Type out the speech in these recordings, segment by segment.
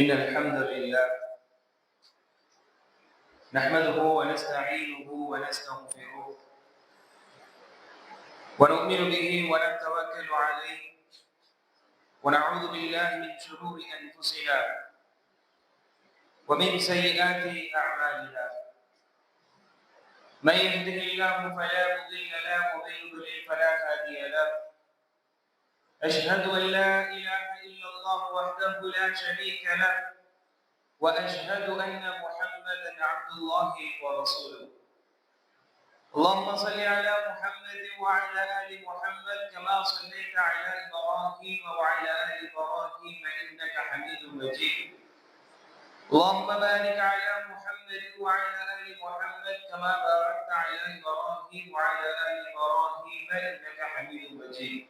إن الحمد لله نحمده ونستعينه ونستغفره ونؤمن به ونتوكل عليه ونعوذ بالله من شرور أنفسنا ومن سيئات أعمالنا. من يهده الله فلا مضل له ومن يضلل فلا هادي له. أشهد أن لا إله إلا الله وحده لا شريك له وأشهد أن محمدا عبد الله ورسوله. اللهم صل على محمد وعلى آل محمد كما صليت على إبراهيم وعلى آل إبراهيم إنك حميد مجيد. اللهم بارك على محمد وعلى آل محمد كما باركت على إبراهيم وعلى آل إبراهيم إنك حميد مجيد.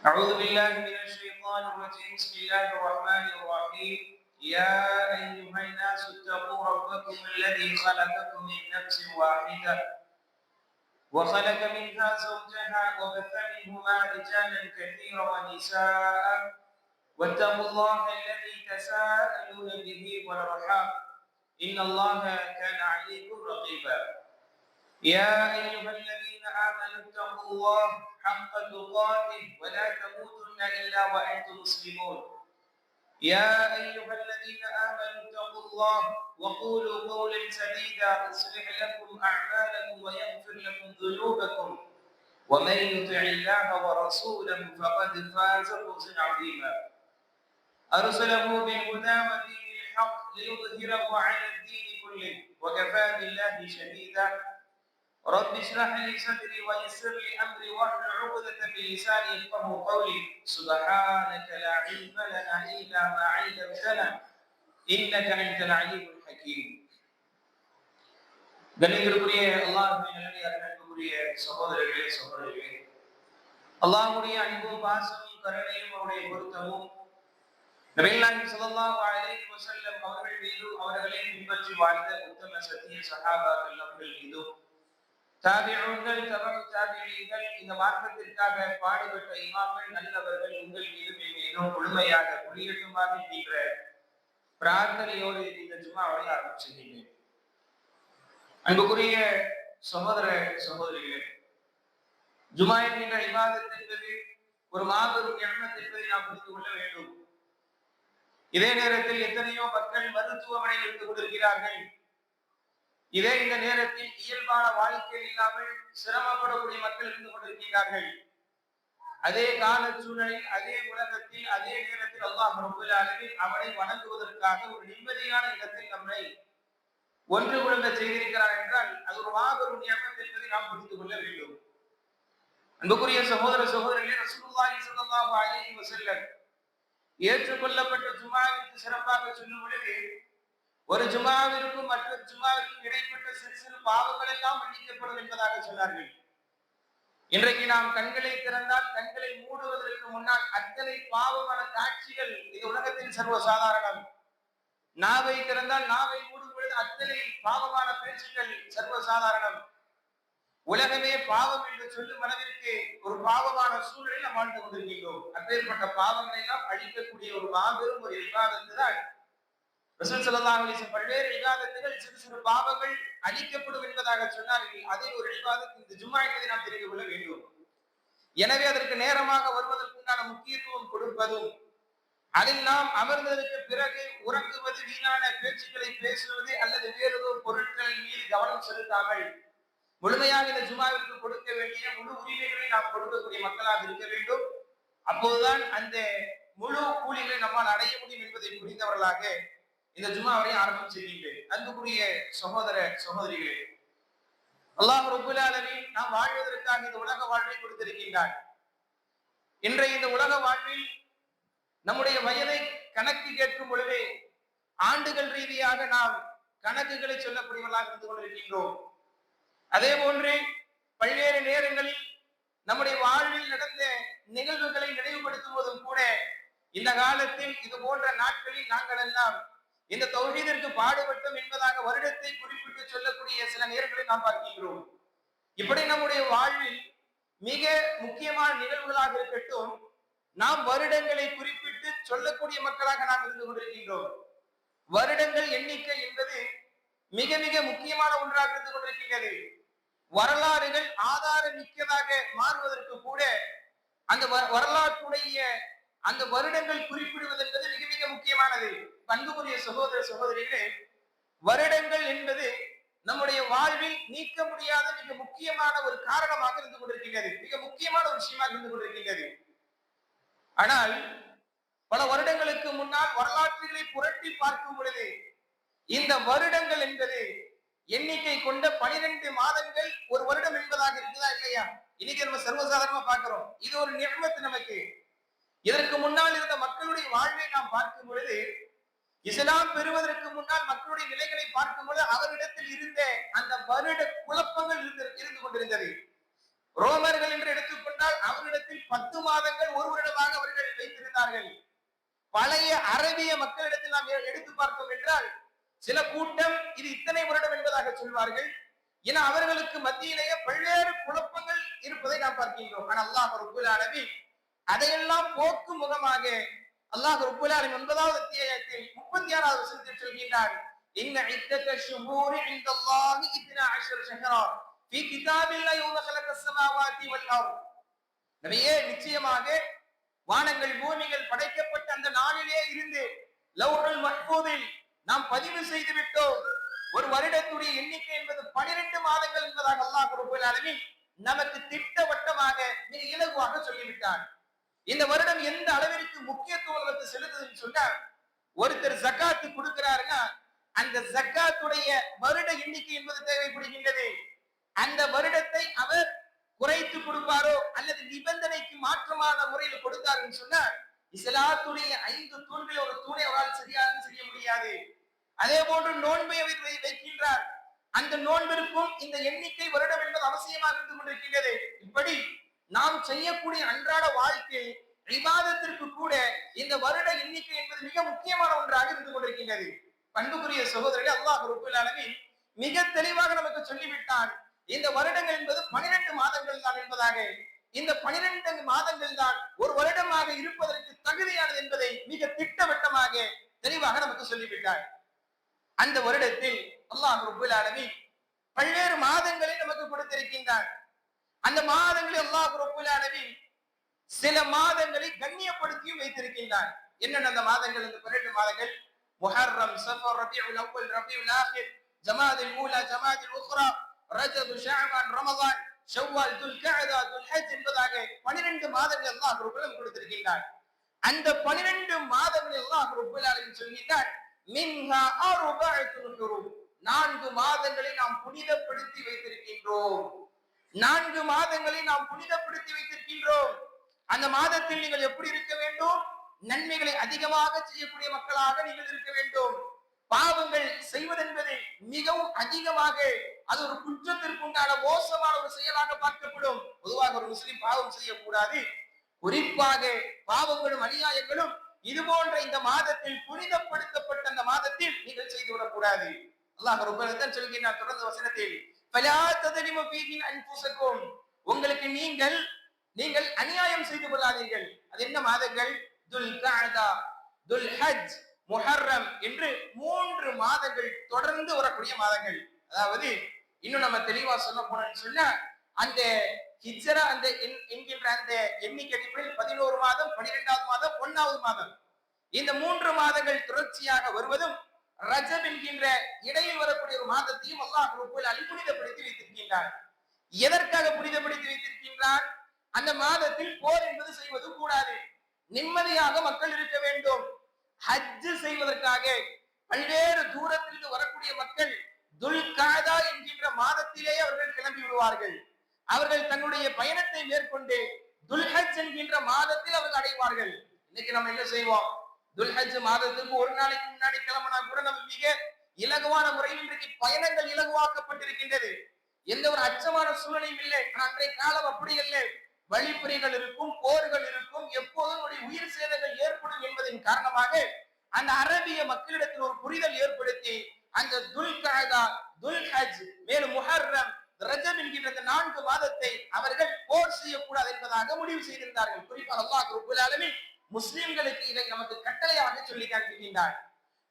أعوذ بالله من الشيطان الرجيم. بسم الله الرحمن الرحيم. يا أيها الناس اتقوا ربكم الذي خلقكم من نفس واحدة وخلق منها زوجها وبث منهما رجالا كثيرا ونساء واتقوا الله الذي تساءلون به والأرحام إن الله كان عليكم رقيبا. يا أيها الذين آمنوا اتقوا الله حق تقاته ولا تموتن إلا وأنتم مسلمون. يا أيها الذين آمنوا اتقوا الله وقولوا قولا سديدا يصلح لكم أعمالكم ويغفر لكم ذنوبكم ومن يطع الله ورسوله فقد فاز فوزا عظيما. أرسله بالهدى ودين الحق ليظهره على الدين كله وكفى بالله شهيدا. رب اشرح لي صدري ويسر لي أمري واحلل عقدة من لساني يفقهوا قولي. سبحانك لا علم لنا إلا ما علمتنا إنك أنت العليم الحكيم. கண்ணியத்திற்குரிய அல்லாஹ்வின் நல்லடியார்களுக்குரிய சகோதரர்களே சகோதரிகளே, அல்லாஹ்வுடைய அன்பும் பாசமும் கருணையும் அவருடைய பொருத்தமும் நபிகள் ஸல்லல்லாஹு அலைஹி வஸல்லம் அவர்கள் மீதும் அவர்களை பின்பற்றி வாழ்ந்த உத்தம சத்திய சஹாபாக்கள் அவர்கள் மீதும் தாபிஊன்கள் தபஉ தாபிஈன்கள் இந்த மார்க்கத்திற்காக பாடுபட்ட இமாம்கள் நல்லவர்கள் உங்கள் மீதும் என் மீதும் முழுமையாக குடியேற்றுமாறு என்கின்ற பிரார்த்தனையோடு இந்த ஜும்ஆவை ஆரம்பிச்சுகிறேன். அன்புக்குரிய சகோதர சகோதரிகளே, ஜும்ஆ என்கின்ற இபாதத் என்பது ஒரு மாபெரும் நிஅமத் என்பதை நாம் புரிந்து கொள்ள வேண்டும். இதே நேரத்தில் எத்தனையோ மக்கள் மருத்துவமனையில் இருந்து கொண்டிருக்கிறார்கள். இதே இந்த நேரத்தில் இயல்பான வாழ்க்கை இல்லாமல் சிரமப்படக்கூடிய மக்கள் இருந்து கொண்டிருக்கிறார்கள். அதே கால சூழலில் அதே உலகத்தில் அதே நேரத்தில் அல்லாஹ் ரப்பல் ஆலமீன் அவனை வணங்குவதற்காக ஒரு நிம்மதியான இடத்தில் நம்மை ஒன்று குழுங்க செய்திருக்கிறார் என்றால் அது ஒரு மாபெரும் நியமத் என்பதை நாம் புரிந்து கொள்ள வேண்டும். அன்புக்குரிய சகோதர சகோதரிகளே, ரசூலுல்லாஹி ஸல்லல்லாஹு அலைஹி வஸல்லம் ஏற்றுக்கொள்ளப்பட்ட ஜும்ஆவிற்கு சிறப்பாக சொல்லும் பொழுது ஒரு ஜும்ஆவிற்கும் மற்றொரு ஜும்ஆவிற்கும் இடைப்பட்ட சிறு சிறு பாவங்கள் எல்லாம் மன்னிக்கப்படும் என்பதாக சொன்னார்கள். இன்றைக்கு நாம் கண்களை திறந்தால் கண்களை மூடுவதற்கு முன்னால் அத்தனை பாவமான காட்சிகள் இந்த உலகத்தில் சர்வசாதாரணம். நாவை திறந்தால் நாவை மூடும் பொழுது அத்தனை பாவமான பேச்சுக்கள் சர்வசாதாரணம். உலகமே பாவம் என்று சொல்லும் அளவிற்கு ஒரு பாவமான சூழலில் நாம் வாழ்ந்து கொண்டிருக்கிறோம். அப்பேற்பட்ட பாவங்களை எல்லாம் அழிக்கக்கூடிய ஒரு மாபெரும் ஒரு இபாதத்து தான் ரசூல் ஸல்லல்லாஹு அலைஹி வஸல்லம் பல்வேறு இபாதத்துகள் சிறு சிறு பாவங்கள் அழிக்கப்படும் என்பதாக சொன்னார்கள். அதில் ஒரு இபாதத் இந்த ஜும்ஆ என்பதை நாம் தெரிந்து கொள்ள வேண்டும். எனவே அதற்கு நேரமாக வருவதற்குண்டான முக்கியத்துவம் கொடுப்பதும் அதில் நாம் அமர்ந்ததற்கு பிறகு உறங்குவது, வீணான பேச்சுக்களை பேசுவது அல்லது வேறு ஏதோ பொருட்களின் மீது கவனம் செலுத்தாமல் முழுமையாக இந்த ஜும்ஆவிற்கு கொடுக்க வேண்டிய முழு உரிமைகளை நாம் கொடுக்கக்கூடிய மக்களாக இருக்க வேண்டும். அப்போதுதான் அந்த முழு கூலிகளை நம்மால் அடைய முடியும் என்பதை புரிந்தவர்களாக இந்த ஜும்ஆவை ஆரம்பம் செய்கின்றேன். அன்புக்குரிய சகோதர சகோதரிகளே, அல்லாஹ் ரப்பல் ஆலமீன் நாம் வாழ்வதற்காக இந்த உலக வாழ்வை கொடுத்திருக்கின்றான். இன்றைய இந்த உலக வாழ்வில் நம்முடைய வயதை கணக்கு கேட்கும் பொழுது ஆண்டுகள் ரீதியாக நாம் கணக்குகளை சொல்லக்கூடியவர்களாக இருந்து கொண்டிருக்கின்றோம். அதே போன்று பல்வேறு நேரங்களில் நம்முடைய வாழ்வில் நடந்த நிகழ்வுகளை நினைவுபடுத்துவதும் கூட இந்த காலத்தில் இது போன்ற நாட்களில் நாங்கள் எல்லாம் இந்த தௌஹீதிற்கு பாடுபட்டோம் என்பதாக வருடத்தை குறிப்பிட்டு சொல்லக்கூடிய சில நேரங்களை நாம் பார்க்கின்றோம். இப்படி நம்முடைய வாழ்வில் மிக முக்கியமான நிகழ்வுகளாக இருக்கட்டும், நாம் வருடங்களை குறிப்பிட்டு சொல்லக்கூடிய மக்களாக நாம் இருந்து கொண்டிருக்கின்றோம். வருடங்கள் எண்ணிக்கை என்பது மிக மிக முக்கியமான ஒன்றாக இருந்து கொண்டிருக்கின்றது. வரலாறுகள் ஆதார மிக்கதாக மாறுவதற்கு கூட அந்த வரலாற்றுடைய அந்த வருடங்கள் குறிப்பிடுவது என்பது மிக மிக முக்கியமானது. பண்புக்குரிய சகோதர சகோதரிகளே, வருடங்கள் என்பது நம்முடைய வாழ்வில் நீக்க முடியாத மிக முக்கியமான ஒரு காரணமாக இருந்து கொண்டிருக்கின்றது, மிக முக்கியமான ஒரு விஷயமாக இருந்து கொண்டிருக்கின்றது. ஆனால் பல வருடங்களுக்கு முன்னால் வரலாற்றுகளை புரட்டி பார்க்கும் பொழுது இந்த வருடங்கள் என்பது எண்ணிக்கை கொண்ட 12 மாதங்கள் ஒரு வருடம் என்பதாக இருக்குதா இல்லையா? இன்னைக்கு நம்ம சர்வசாதாரணமா பார்க்கிறோம். இது ஒரு நியமத்து நமக்கு. இதற்கு முன்னால் இருந்த மக்களுடைய வாழ்வை நாம் பார்க்கும் பொழுது, இஸ்லாம் பெறுவதற்கு முன்னால் மக்களுடைய நிலைகளை பார்க்கும் பொழுது அவரிடத்தில் இருந்த அந்த வருட குழப்பங்கள் இருந்து கொண்டிருந்தது. ரோமர்கள் என்று எடுத்துக்கொண்டால் அவரிடத்தில் 10 மாதங்கள் ஒரு வருடமாக அவர்கள் வைத்திருந்தார்கள். பழைய அரபிய மக்களிடத்தில் நாம் எடுத்து பார்த்தோம் என்றால் சில கூட்டம் இது இத்தனை வருடம் என்பதாக சொல்வார்கள். ஏன்னா அவர்களுக்கு மத்தியிலேயே பல்வேறு குழப்பங்கள் இருப்பதை நாம் பார்க்கின்றோம். ஆனால் அல்லாஹ் ரப்பல் ஆலமீன் அதையெல்லாம் போக்கும் முகமாக அல்லாஹ் ரப்பல் ஆலமீன் 9வது அத்தியாயத்தில் 36வது வசனத்தில் சொல்கின்றார், இன்ன இத்தத ஷுஹூரி இன்தல்லாஹி 12 ஷஹரா ஃபீ கிதாபில்லாஹி யௌம ഖலகஸ் ஸமாவாதி வல் அர்த். நபியே, நிச்சயமாக வானங்கள் பூமிகள் படைக்கப்பட்ட அந்த நாளிலே இருந்து லவ்ஹுல் மஹ்ஃபூதில் நாம் பதிவு செய்து விட்டோம். ஒரு வருடத்துடைய எண்ணிக்கை என்பது 12 மாதங்கள் என்பதாக அல்லாஹ் ரப்பல் ஆலமீன் நமக்கு திட்டவட்டமாக மிக இலகுவாக சொல்லிவிட்டார். இந்த வருடம் எந்த அளவிற்கு முக்கியத்துவம் நமக்கு செலுத்துதுன்னு சொன்னா, ஒருத்தர் ஜக்காத்து கொடுக்கிறாருன்னா அந்த ஜக்காத்துடைய வருட எண்ணிக்கை என்பது தேவைப்படுகின்றது. அந்த வருடத்தை அவர் குறைத்து கொடுப்பாரோ அல்லது நிபந்தனைக்கு மாற்றமான முறையில் கொடுத்தாருன்னு சொன்னா இஸ்லாத்துடைய 5 தூண்கள் ஒரு தூணை அவரால் சரியாக செய்ய முடியாது. அதே போன்று நோன்பை வைக்கின்றார். அந்த நோன்பிற்கும் இந்த எண்ணிக்கை வருடம் என்பது அவசியமாக இருந்து கொண்டிருக்கின்றது. இப்படி நாம் செய்யக்கூடிய அன்றாட வாழ்க்கை இபாதத்திற்கு கூட இந்த வருட எண்ணிக்கை என்பது மிக முக்கியமான ஒன்றாக இருந்து கொண்டிருக்கின்றது. பண்புக்குரிய சகோதரர்கள், அல்லாஹ் ரப்பல் ஆலமீன் மிக தெளிவாக நமக்கு சொல்லிவிட்டான், இந்த வருடங்கள் என்பது 12 மாதங்கள் தான் என்பதாக. இந்த 12 மாதங்கள் தான் ஒரு வருடமாக இருப்பதற்கு தகுதியானது என்பதை மிக திட்டவட்டமாக தெளிவாக நமக்கு சொல்லிவிட்டார். அந்த வருடத்தில் அல்லாஹ் ரப்பல் ஆலமீன் பல்வேறு மாதங்களை நமக்கு கொடுத்திருக்கின்றார். அந்த மாதங்களை அல்லாஹ் ரப்பல் ஆலமீன் சில மாதங்களை கண்ணியப்படுத்தியும் வைத்திருக்கின்றார். என்னென்ன அந்த மாதங்கள்? இந்த 12 மாதங்கள் முஹர்ரம், சஃபர், ரபீஉல் அவ்வல், ரபீஉல் ஆகிர், ஜமாதுல் ஊலா, ஜமாதுல் உக்ரா, ரஜப், ஷஅபான், ரமதான், ஷவ்வால், துல்கஅதா, துல்ஹஜ் என்பதாக 12 மாதங்கள் அல்லாஹ் ரப்பல் ஆலமீன் கொடுத்திருக்கின்றார். அந்த 12 மாதங்களை அல்லாஹ் ரப்பல் ஆலமீன் சொல்கிறார், மின்ஹா அர்பஅத்துன் ஹுரும், 4 மாதங்களை நாம் புனிதப்படுத்தி வைத்திருக்கின்றோம். 4 மாதங்களை நாம் புனிதப்படுத்தி வைத்திருக்கின்றோம். அந்த மாதத்தில் நீங்கள் எப்படி இருக்க வேண்டும்? நன்மைகளை அதிகமாக செய்யக்கூடிய மக்களாக நீங்கள் இருக்க வேண்டும். பாவங்கள் செய்வதென்பது மிகவும் அதிகமாக அது ஒரு குற்றத்திற்கு உண்டான மோசமான ஒரு செயலாக பார்க்கப்படும். பொதுவாக ஒரு முஸ்லிம் பாவம் செய்யக்கூடாது. குறிப்பாக பாவங்களும் அநியாயங்களும் இது போன்ற இந்த மாதத்தில் புனிதப்படுத்தப்பட்ட அந்த மாதத்தில் நீங்கள் செய்து விடக்கூடாது. அல்லாஹ் ரப்பல் ஆலமீன் சொல்கிறார் தொடர்ந்த வசனத்தில், ஃபலா ததலிமு ஃபீஹி அன்ஃபுஸக்கும், உங்களுக்கு நீங்கள் அநியாயம் செய்து கொள்ளாதீர்கள். அது என்ன மாதங்கள்? துல்கஅதா, துல்ஹஜ், முஹர்ரம் என்று 3 மாதங்கள் தொடர்ந்து வரக்கூடிய மாதங்கள். அதாவது இன்னும் நம்ம தெளிவா சொல்ல போனோம்னு சொன்னா, அந்த ஹிஜ்ரா அந்த என்கின்ற அந்த எண்ணிக்கை அடிப்படையில் 11 மாதம், 12வது மாதம், 1வது மாதம், இந்த 3 மாதங்கள் தொடர்ச்சியாக வருவதும் ரஜப் என்கின்ற இடையில் வரக்கூடிய ஒரு மாதத்தையும் அல்லாஹ் ரப்பல் ஆலமீன் புனிதப்படுத்தி வைத்திருக்கின்றார். எதற்காக புனிதப்படுத்தி வைத்திருக்கின்றார்? அந்த மாதத்தில் போர் என்பது செய்வது கூடாது. நிம்மதியாக மக்கள் இருக்க வேண்டும். ஹஜ் செய்வதற்காக பல்வேறு தூரத்திலிருந்து வரக்கூடிய மக்கள் துல்கஅதா என்கின்ற மாதத்திலேயே அவர்கள் கிளம்பி விடுவார்கள். அவர்கள் தங்களுடைய பயணத்தை மேற்கொண்டு துல்ஹஜ் என்கின்ற மாதத்தில் அவர்கள் அடைவார்கள். இன்னைக்கு நம்ம என்ன செய்வோம்? துல்ஹஜ் மாதத்துக்கு ஒரு நாளைக்கு முன்னாடி கிளம்பினா கூட நம்ம மிக இலகுவான முறையில் இன்றைக்கு பயணங்கள் இலகுவாக்கப்பட்டிருக்கின்றது. எந்த ஒரு அச்சமான சூழ்நிலையும் இல்லை. அன்றைய காலம் அப்படி இல்லை. வழிப்பறிகள் இருக்கும், போர்கள் இருக்கும், எப்போதும் உயிர் சேதங்கள் ஏற்படும் என்பதன் காரணமாக அந்த அரபிய மக்களிடத்தில் ஒரு புரிதல் ஏற்படுத்தி அந்த துல்கஅதா, துல்ஹஜ், மேலும் முஹர்ரம் ரஜப் என்கின்ற 4 மாதத்தை அவர்கள் போர் செய்யக்கூடாது என்பதாக முடிவு செய்திருந்தார்கள். குறிப்பாக அல்லாஹ் ரப்பல் ஆலமீன் முஸ்லிம்களுக்கு இதை நமக்கு கட்டளையாக சொல்லி காண்பிக்கின்றார்.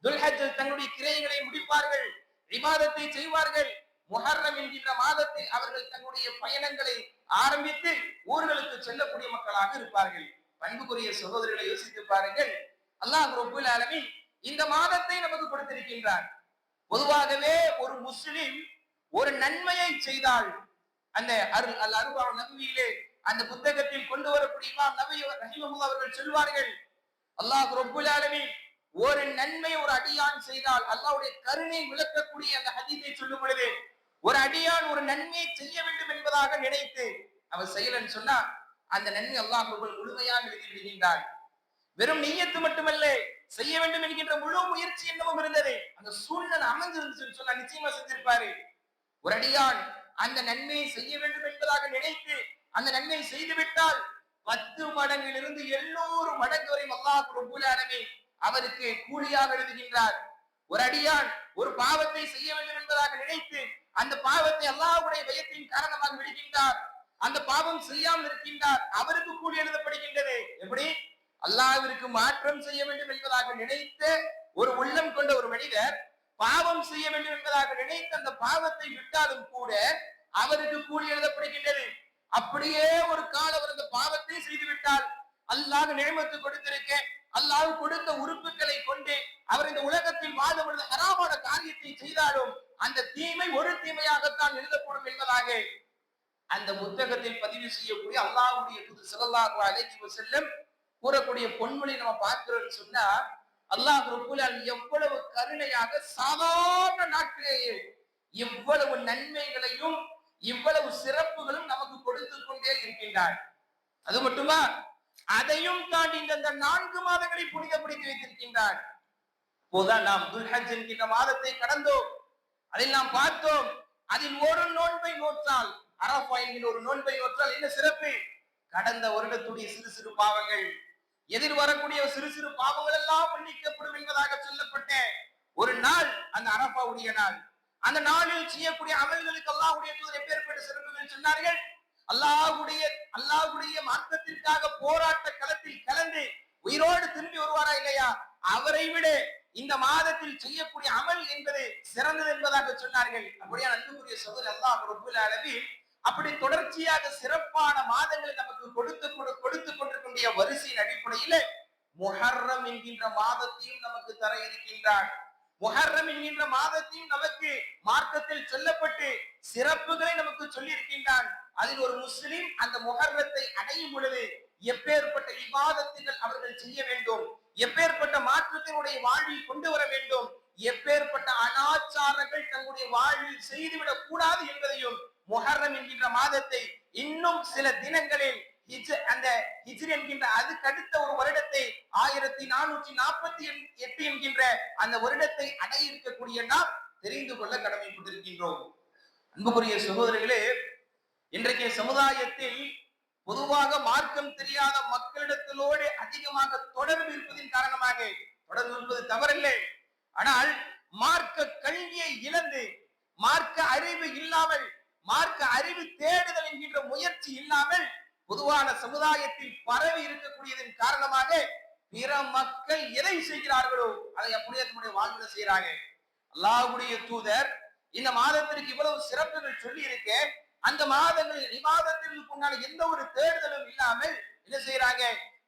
துல்ஹஜ்ஜில் தங்களுடைய கிரைகளை முடிப்பார்கள், இபாதத்தை செய்வார்கள். முஹர்ரம் என்கின்ற மாதத்தில் அவர்கள் தங்களுடைய பயணங்களை ஆரம்பித்து ஊர்களுக்கு செல்லக்கூடிய மக்களாக இருப்பார்கள். பண்புக்குரிய சகோதரர்களை யோசித்து பாருங்கள். அல்லாஹ் ரப்பல் ஆலமீன் இந்த மாதத்தை நமக்கு கொடுத்திருக்கின்றார். பொதுவாகவே ஒரு முஸ்லிம் ஒரு நன்மையை செய்தால் அந்த அல் அர்பா நபவியிலே அந்த புத்தகத்தில் கொண்டு வரக்கூடிய இமாம் நபவி ரஹிமஹுல்லாஹ் அவர்கள் சொல்வார்கள், அல்லாஹ் ரப்பல் ஆலமீன் ஒரு நன்மை ஒரு அடியான் செய்தால் அல்லாஹ்வுடைய கருணை விளக்கக்கூடிய அந்த ஹதீஸை சொல்லும் பொழுது, ஒரு அடியான் ஒரு நன்மையை செய்ய வேண்டும் என்பதாக நினைத்து அவர் செய்யலன்னு சொன்னா அந்த நன்மை அல்லாஹ் முழுமையாக எழுதி விடுகின்றார். வெறும் நிய்யத்து மட்டுமல்ல, செய்ய வேண்டும் என்கின்ற முழு முயற்சி என்னவும் இருந்தது. அந்த சூழ்நிலை அமைஞ்சிருந்துச்சு சொன்னா நிச்சயமா செஞ்சிருப்பாரு. ஒரு அடியான் அந்த நன்மையை செய்ய வேண்டும் என்பதாக நினைத்து அந்த நன்மையை செய்துவிட்டால் 10 மடங்கிலிருந்து 700 மடங்கு வரை அல்லாஹ் ரப்பல் ஆலமீன் அவருக்கு கூலியாக எழுதுகின்றார். ஒரு அடியான் ஒரு பாவத்தை செய்ய வேண்டும் என்பதாக நினைத்து அந்த பாவத்தை அல்லாஹ்வுடைய பயத்தின் காரணமாக விடுகின்றார். அந்த பாவம் செய்யாமல் இருக்கின்றார், அவருக்கு கூலி எழுதப்படுகின்றது. எப்படி? அல்லாஹ்விற்கு மாற்றம் செய்ய வேண்டும் என்பதாக நினைத்த ஒரு உள்ளம் கொண்ட ஒரு மனிதர் பாவம் செய்ய வேண்டும் என்பதாக நினைத்து அந்த பாவத்தை விட்டாலும் கூட அவருக்கு கூலி எழுதப்படுகின்றது. அப்படியே ஒரு காலம் அவர் அந்த பாவத்தை செய்து விட்டால் அல்லாஹ் நியமத்து கொடுத்திருக்க அல்லாஹ் கொடுத்த உறுப்புகளை கொண்டு அவர் இந்த உலகத்தில் வாழும் பொழுது ஹராமான காரியத்தை செய்தாலும் அந்த தீமை ஒரு தீமையாகத்தான் எழுதப்படும் என்பதாக அந்த புத்தகத்தில் பதிவு செய்யக்கூடிய அல்லாஹ்வுடைய தூதர் ஸல்லல்லாஹு அலைஹி வஸல்லம் கூறக்கூடிய பொன்மொழி நம்ம பார்க்கிறோம்னு சொன்னா, அல்லாஹ் ரப்பல் ஆலமீன் எவ்வளவு கருணையாக சாதாரண நாட்களிலேயே எவ்வளவு நன்மைகளையும் இவ்வளவு சிறப்புகளும் நமக்கு கொடுத்து கொண்டே இருக்கின்றார். அது மட்டுமா, அதையும் தாண்டி இந்த 4 மாதங்களை புனிதப்படுத்தி வைத்திருக்கின்றார். போதான் நாம் துல்ஹஜ் என்கின்ற மாதத்தை கடந்தோம், அதில் நாம் பார்த்தோம். அதில் ஒரு நோன்பை நோற்றால், அரஃபா என்கிற ஒரு நோன்பை நோற்றால் என்ன சிறப்பு? கடந்த வருடத்துடைய சிறு சிறு பாவங்கள், எதிர் வரக்கூடிய சிறு சிறு பாவங்கள் எல்லாம் மன்னிக்கப்படும் என்பதாக சொல்லப்பட்ட ஒரு நாள் அந்த அரஃபாவுடைய நாள். அந்த நாளில் செய்யக்கூடிய அமல்களுக்கு அல்லாஹ்வுடைய தூதர் எப்பேற்பட்ட சிறப்புகள் சொன்னார்கள். அல்லாஹ்வுடைய மார்க்கத்திற்காக போராட்ட களத்தில் கலந்து உயிரோடு திரும்பி வருவாரா இல்லையா, அவரை விட இந்த மாதத்தில் செய்யக்கூடிய அமல் என்பது சிறந்தது என்பதாக சொன்னார்கள். அப்படியே அன்புக்குரிய சகோதரர், அல்லாஹ் ரப்பல் ஆலமீன் அப்படி தொடர்ச்சியாக சிறப்பான மாதங்களை நமக்கு கொடுத்து கொண்டிருக்கின்ற வரிசையின் அடிப்படையில முஹர்ரம் என்கின்ற மாதத்தையும் நமக்கு தர இருக்கின்றார். முஹர்ரம் என்கின்ற மாதத்தையும் நமக்கு மார்க்கத்தில் சொல்லப்பட்டு சிறப்புகளை நமக்கு சொல்லி இருக்கின்றான். அதில் ஒரு முஸ்லிம் அந்த முஹர்ரத்தை அடையும் பொழுது எப்பேற்பட்ட இபாதத்துகள் அவர்கள் செய்ய வேண்டும், எப்பேற்பட்ட மாற்றத்தினுடைய வாழ்வில் கொண்டு வர வேண்டும், எப்பேற்பட்ட அனாச்சாரங்கள் தங்களுடைய வாழ்வில் செய்துவிடக் கூடாது என்பதையும் முஹர்ரம் என்கின்ற மாதத்தை இன்னும் சில தினங்களில் அந்த ஹிஜ்ரி என்கின்ற அதுக்கு அடுத்த ஒரு வருடத்தை 1448 என்கின்ற அந்த வருடத்தை அடைய இருக்கக்கூடிய நாம் தெரிந்து கொள்ள கடமைப்பட்டிருக்கின்றோம். அன்புக்குரிய சகோதரர்களே, இன்றைக்கு சமுதாயத்தில் பொதுவாக மார்க்கம் தெரியாத மக்களிடத்திலோடு அதிகமாக தொடர்பு இருப்பதின் காரணமாக, தொடர்பு இருப்பது தவறில்லை, ஆனால் மார்க்க கல்வியை இழந்து மார்க்க அறிவு இல்லாமல் மார்க்க அறிவு தேடுதல் என்கின்ற முயற்சி இல்லாமல் பொதுவான சமுதாயத்தில் பரவி இருக்கக்கூடியதன் காரணமாக பிற மக்கள் எதை செய்கிறார்களோ அதை அப்படியே தன்னுடைய வாழ்வில் செய்யறாங்க. அல்லாஹ்வுடைய தூதர் இந்த மாதத்திற்கு இவ்வளவு சிறப்புகள் சொல்லி இருக்க, அந்த மாதங்களில் இபாதத்திற்கு முன்னால எந்த ஒரு தேடுதலும் இல்லாமல் என்ன செய்யறாங்க?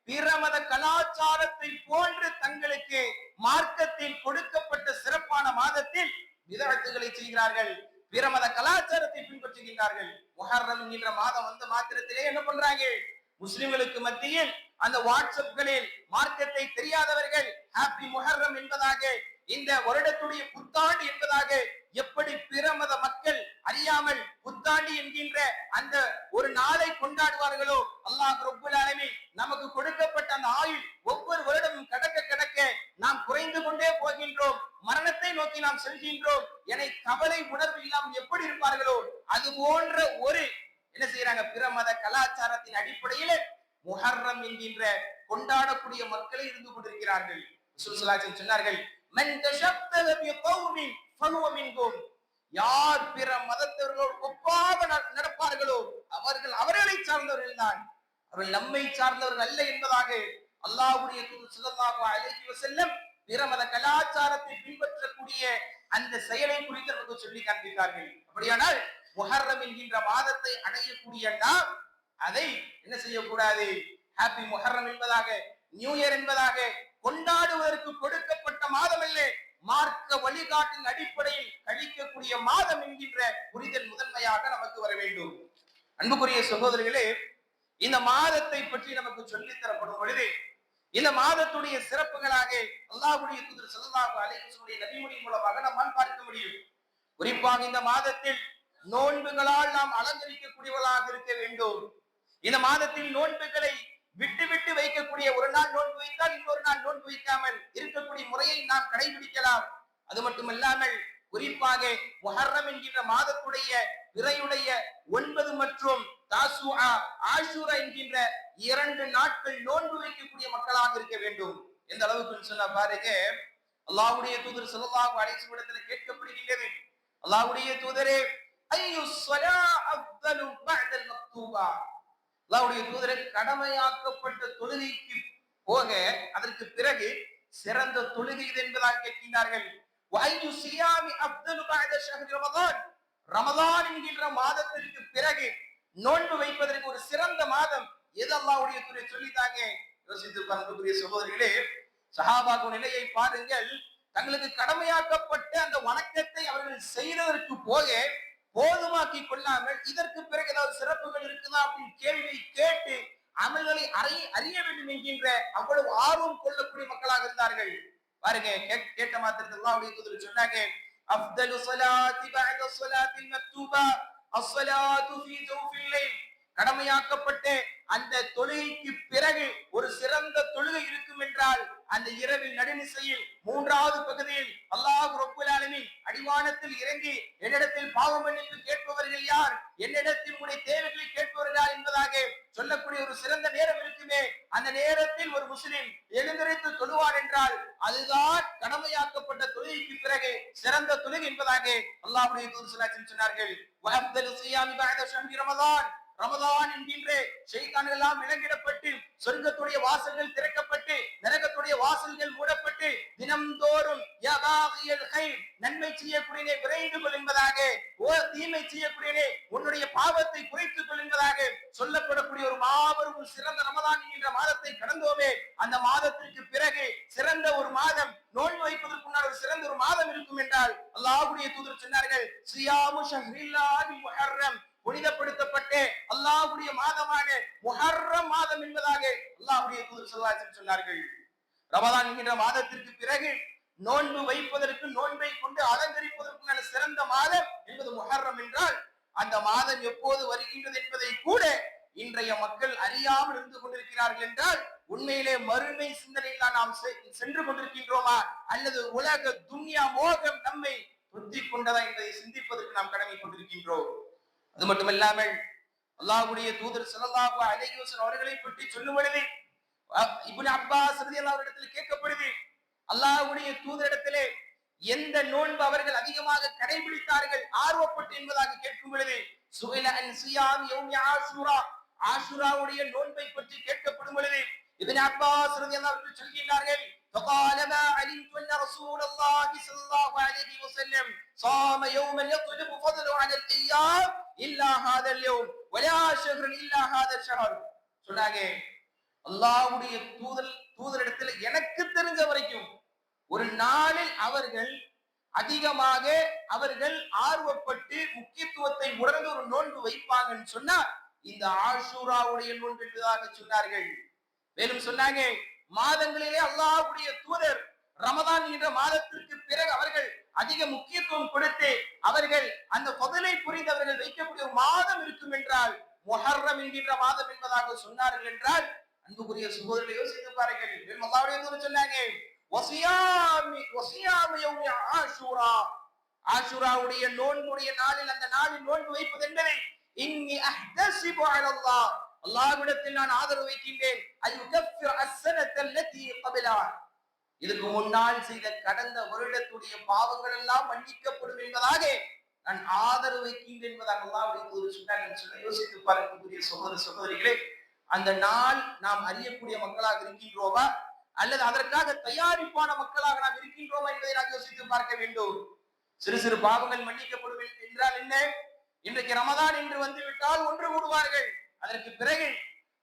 பிற மத கலாச்சாரத்தை போன்று தங்களுக்கு மார்க்கத்தில் கொடுக்கப்பட்ட சிறப்பான மாதத்தில் விதத்துகளை செய்கிறார்கள், பிற மத கலாச்சாரத்தை பின்பற்றுகின்றார்கள். முஹர்ரம் என்கின்ற மாதம் வந்த மாத்திரத்திலே என்ன பண்றாங்க? முஸ்லிம்களுக்கு மத்தியில் அந்த வாட்ஸ்அப்களில் மார்க்கத்தை தெரியாதவர்கள் ஹாப்பி முஹர்ரம் என்பதாக, இந்த வருடத்துடைய புத்தாண்டு என்பதாக எப்படி பிற மத மக்கள் அறியாமல் புத்தாண்டு என்கின்ற அந்த ஒரு நாளை கொண்டாடுவார்களோ, அல்லாஹ் ரப்பல் ஆலமீன் நமக்கு கொடுக்கப்பட்ட அந்த ஆயுள் ஒவ்வொரு வருடமும் கடக்க கடக்க நாம் குறைந்து கொண்டே போகின்றோம், மரணத்தை நோக்கி நாம் செல்கின்றோம் என கவலை உணர்வு இல்லாமல் எப்படி இருப்பார்களோ அது போன்ற ஒரு என்ன செய்யறாங்க? பிற மத கலாச்சாரத்தின் அடிப்படையில முஹர்ரம் என்கின்ற கொண்டாடக்கூடிய மக்களை இருந்து கொண்டிருக்கிறார்கள். ரசூல் ஸல்லல்லாஹு அலைஹி வஸல்லம் சொன்னார்கள், மன் தஷப்பஹ பிகௌமின் ஃபஹுவ மின்ஹும், யார் பிற மதத்தவர்களோடு ஒப்பாக நடப்பார்களோ அவர்களை சார்ந்தவர்கள் தான், அவர்கள் நம்மை சார்ந்தவர்கள் அல்ல என்பதாக அல்லாஹ்வுடைய தூதர் ஸல்லல்லாஹு அலைஹி வஸல்லம் பிற மத கலாச்சாரத்தை பின்பற்றக்கூடிய அந்த செயலை குறித்து நமக்கு சொல்லி காண்பித்தார்கள். அப்படியானால் முஹர்ரம் என்கின்ற மாதத்தை அடையக்கூடிய நாம் அதை என்ன செய்யக்கூடாது? ஹாப்பி முஹர்ரம் என்பதாக, நியூ இயர் என்பதாக கொண்டாடுவதற்கு கொடுக்கப்பட்ட மாதம் அல்ல, மார்க்க வழிகாட்டின் அடிப்படையில் கழிக்கக்கூடிய மாதம் என்கின்ற புரிதல் முதன்மையாக நமக்கு வர வேண்டும். அன்புக்குரிய சகோதரர்களே, இந்த மாதத்தை பற்றி நமக்கு சொல்லித் தரப்படும் பொழுது இந்த மாதத்துடைய சிறப்புகளாக அல்லாஹ்வுடைய தூதர் ஸல்லல்லாஹு அலைஹி வஸல்லம் நபிமொழி மூலமாக நம்மால் பார்க்க முடியும். குறிப்பாக இந்த மாதத்தில் நோன்புகளால் நாம் அலங்கரிக்கக்கூடியவர்களாக இருக்க வேண்டும். இந்த மாதத்தில் நோன்புகளை விட்டு விட்டு வைக்கக்கூடிய, ஒரு நாள் நோன்பு வைத்தால் இன்னொரு நாள் நோன்பு வைக்காமல் இருக்கக்கூடிய முறையை நாம் கடைபிடிக்கலாம். அது மட்டுமல்லாமல் குறிப்பாக முஹர்ரம் என்கின்ற மாதத்துடைய பிறையுடைய 9 மற்றும் தாசுஆ ஆஷூரா என்கின்ற 2 நாட்கள் நோன்பு வைக்கக்கூடிய மக்களாக இருக்க வேண்டும். எந்த அளவுக்கு சொன்னா பாருங்க, அல்லாஹ்வுடைய தூதர் ஸல்லல்லாஹு அலைஹி வஸல்லம் கேட்கப்படுகின்றது, அல்லாஹ்வுடைய தூதரே ஐயு ஸலா அஃதலு பஅதல் மக்தூபா, அல்லாஹ்வுடைய தூதரே கடமையாக்கப்பட்ட தொழுகைக்கு போக அதற்கு பிறகு சிறந்த தொழுகை இது என்பதாக கேட்கிறார்கள். வஐயு சியாமி அஃதலு பஅத ஷஹ்ரி ரமதான், ரமதான் என்கின்ற மாதத்திற்கு பிறகு நோன்பு வைப்பதற்கு ஒரு சிறந்த மாதம் எது? அல்லாஹ்வுடைய தூதர் சொல்லிட்டாங்க. யோசித்து பாருங்க சகோதரிகளே, சஹாபாக்கள் நிலையை பாருங்கள். தங்களுக்கு கடமையாக்கப்பட்ட அந்த வணக்கத்தை அவர்கள் செய்ததற்கு போக போதுமாக்கி கொள்ளாமல் இதற்கு பிறகு ஏதாவது சிறப்புகள் இருக்குதா அப்படின்னு கேள்வி கேட்டு அமல்களை அறிய வேண்டும் என்கின்ற அவ்வளவு ஆர்வம் கொள்ளக்கூடிய மக்களாக இருந்தார்கள். பாருங்க, கேட்ட மாத்திரத்தில் அல்லாஹ்வுடைய தூதர் சொன்னாங்க, அஃதலு ஸலாத்தி பஅத ஸலாத்தில் மக்தூபா அஸ்ஸலாத்து ஃபீ ஜௌஃபில் லைல், கடமையாக்கப்பட்ட அந்த தொழுகைக்கு பிறகு ஒரு சிறந்த தொழுகை இருக்கும் என்றால் அந்த இரவில் நடுநிசையில் 3வது பகுதியில் அல்லாஹ் ரப்பல் ஆலமீன் அடிவானத்தில் இறங்கி என்னிடத்தில் பாவ மன்னிப்பு கேட்பவர்கள் யார், என்னிடத்தில் உடைய தேவைகளை கேட்பவர்கள் யார் என்பதாக சொல்லக்கூடிய ஒரு சிறந்த நேரம் இருக்குமே, அந்த நேரத்தில் ஒரு முஸ்லிம் எழுந்திருத்து தொழுவார் என்றால் அதுதான் கடமையாக்கப்பட்ட தொழுகைக்கு பிறகு சிறந்த தொழுகை என்பதாக அல்லாஹ்வுடைய தூதர் ஸல்லல்லாஹு அலைஹி வஸல்லம் சொன்னார்கள். வஅஃதலு ஸியாமி பஅத ஷஹ்ரி ரமதான், ரமதான் என்கின்ற ஷைத்தான்கள் எல்லாம் விலங்கிடப்பட்டு சொர்க்கத்துடைய வாசல்கள் திறக்கப்பட்டு நரகத்துடைய வாசல்கள் மூடப்பட்டு தினம்தோறும் யா பாகியல் கைர், நன்மை செய்யக்கூடியனே விரைந்து கொள் என்பதாக, ஓ தீமை செய்யக்கூடியனே உன்னுடைய பாவத்தை குறைத்துக் கொள் என்பதாக சொல்லப்படக்கூடிய ஒரு மாபெரும் சிறந்த ரமதான் என்கின்ற மாதத்தை கடந்தோமே, அந்த மாதத்திற்கு பிறகு சிறந்த ஒரு மாதம், நோன்பு வைப்பதற்கு முன்னால் ஒரு சிறந்த ஒரு மாதம் இருக்கும் என்றால் அல்லாஹ்வுடைய தூதர் சொன்னார்கள், சியாமு ஷஹ்ரில்லாஹி முஹர்ரம், புனிதப்படுத்தப்பட்ட அல்லாஹ்வுடைய மாதமான முஹர்ரம் மாதம் என்பதாக அல்லாஹ்வுடைய தூதர் ஸல்லல்லாஹு அலைஹி வஸல்லம் சொன்னார்கள். ரமதான் என்கின்ற மாதத்திற்கு பிறகு நோன்பு வைப்பதற்கு, நோன்பை கொண்டு அலங்கரிப்பதற்கான சிறந்த மாதம் என்பது முஹர்ரம் என்றால் அந்த மாதம் எப்போது வருகின்றது என்பதை கூட இன்றைய மக்கள் அறியாமல் இருந்து கொண்டிருக்கிறார்கள் என்றால் உண்மையிலே மறுமை சிந்தனையில் நாம் சென்று கொண்டிருக்கின்றோமா அல்லது உலக துன்யா மோகம் நம்மை தொத்தி கொண்டதா என்பதை சிந்திப்பதற்கு நாம் கடமை கொண்டிருக்கின்றோம். அது மட்டுமல்லாமல் அல்லாஹ்வுடைய தூதர் ஸல்லல்லாஹு அலைஹி வஸல்லம் அவர்களை பற்றி சொல்லும் பொழுது இப்னு அப்பாஸ் ரலியல்லாஹு அன்ஹு இடத்தில் கேட்கப்படுது, அல்லாஹ்வுடைய தூதரிடத்திலே எந்த நோன்பு அவர்கள் அதிகமாக கடைபிடித்தார்கள் ஆர்வப்பட்டு என்பதாக கேட்கும் பொழுது சுஹைல அன் சியாம் யௌமி ஆஷூரா, ஆஷூராவுடைய நோன்பை பற்றி கேட்கப்படும் பொழுது இப்னு அப்பாஸ் ரலியல்லாஹு அன்ஹு சொல்கிறார்கள், فقال ما علمت ان رسول الله صلى الله عليه وسلم صام يوما يطلب فضله على الايام الا هذا اليوم ولا شهر الا هذا الشهر. சொன்னாங்க, அல்லாஹ்வுடைய தூதரிடத்தில் எனக்கு தெரிஞ்ச வரைக்கும் ஒரு நாளில் அவர்கள் அதிகமாக அவர்கள் ஆர்வப்பட்டு முக்கியத்துவத்தை உணர்ந்து ஒரு நோன்பு வைப்பாங்கன்னு சொன்னா இந்த ஆஷூராவுடைய நோன்பு என்பதாக சொன்னார்கள். மேலும் சொன்னாங்க, மாதங்களிலே அல்லாஹ்வுடைய தூதர் ரமதான் என்ற மாதத்திற்கு பிறகு அவர்கள் அதிக முக்கியத்துவம் கொடுத்து அவர்கள் அந்த ஃபضலை புரிந்து அவர்கள் வைக்கக்கூடிய மாதம் இருக்கும் என்றால் முஹர்ரம் என்கின்ற மாதம் என்பதாக சொன்னார்கள் என்றால் அன்புக்குரிய சகோதரர்களை யோசித்து பாருங்கள். அல்லாஹ்வுடைய தூதர் சொன்னாங்க, வஸியாமி யௌமி ஆஷூரா, ஆஷூராவுடைய நோன்புடைய நாளில் அந்த நாளில் நோன்பு வைப்பது என்பதை இன்னி அஹ்தஸிபு அலல்லாஹ், அல்லாஹ்விடத்தில் நான் ஆதரவு வைக்கின்றேன், அய்யுகஃபிர் அஸ்ஸனத அல்லதி கபலா, இதுக்கு முன்னால் செய்த கடந்த வருடத்துடைய பாவங்கள் எல்லாம் மன்னிக்கப்படும் என்பதாக நான் ஆதரவு வைக்கின்றேன் என்பதாக அல்லாஹ்வுடைய தூதர் சொன்னார்கள் சொல்ல யோசித்து பார்க்கக்கூடிய சகோதர சகோதரிகளே, அந்த நாள் நாம் அறியக்கூடிய மக்களாக இருக்கின்றோமா அல்லது அதற்காக தயாரிப்பான மக்களாக நாம் இருக்கின்றோமா என்பதை நாம் யோசித்து பார்க்க வேண்டும். சிறு சிறு பாவங்கள் மன்னிக்கப்படும் என்றால் என்ன? இன்றைக்கு ரமதான் என்று வந்துவிட்டால் ஒன்று கூடுவார்கள், அதற்கு பிறகு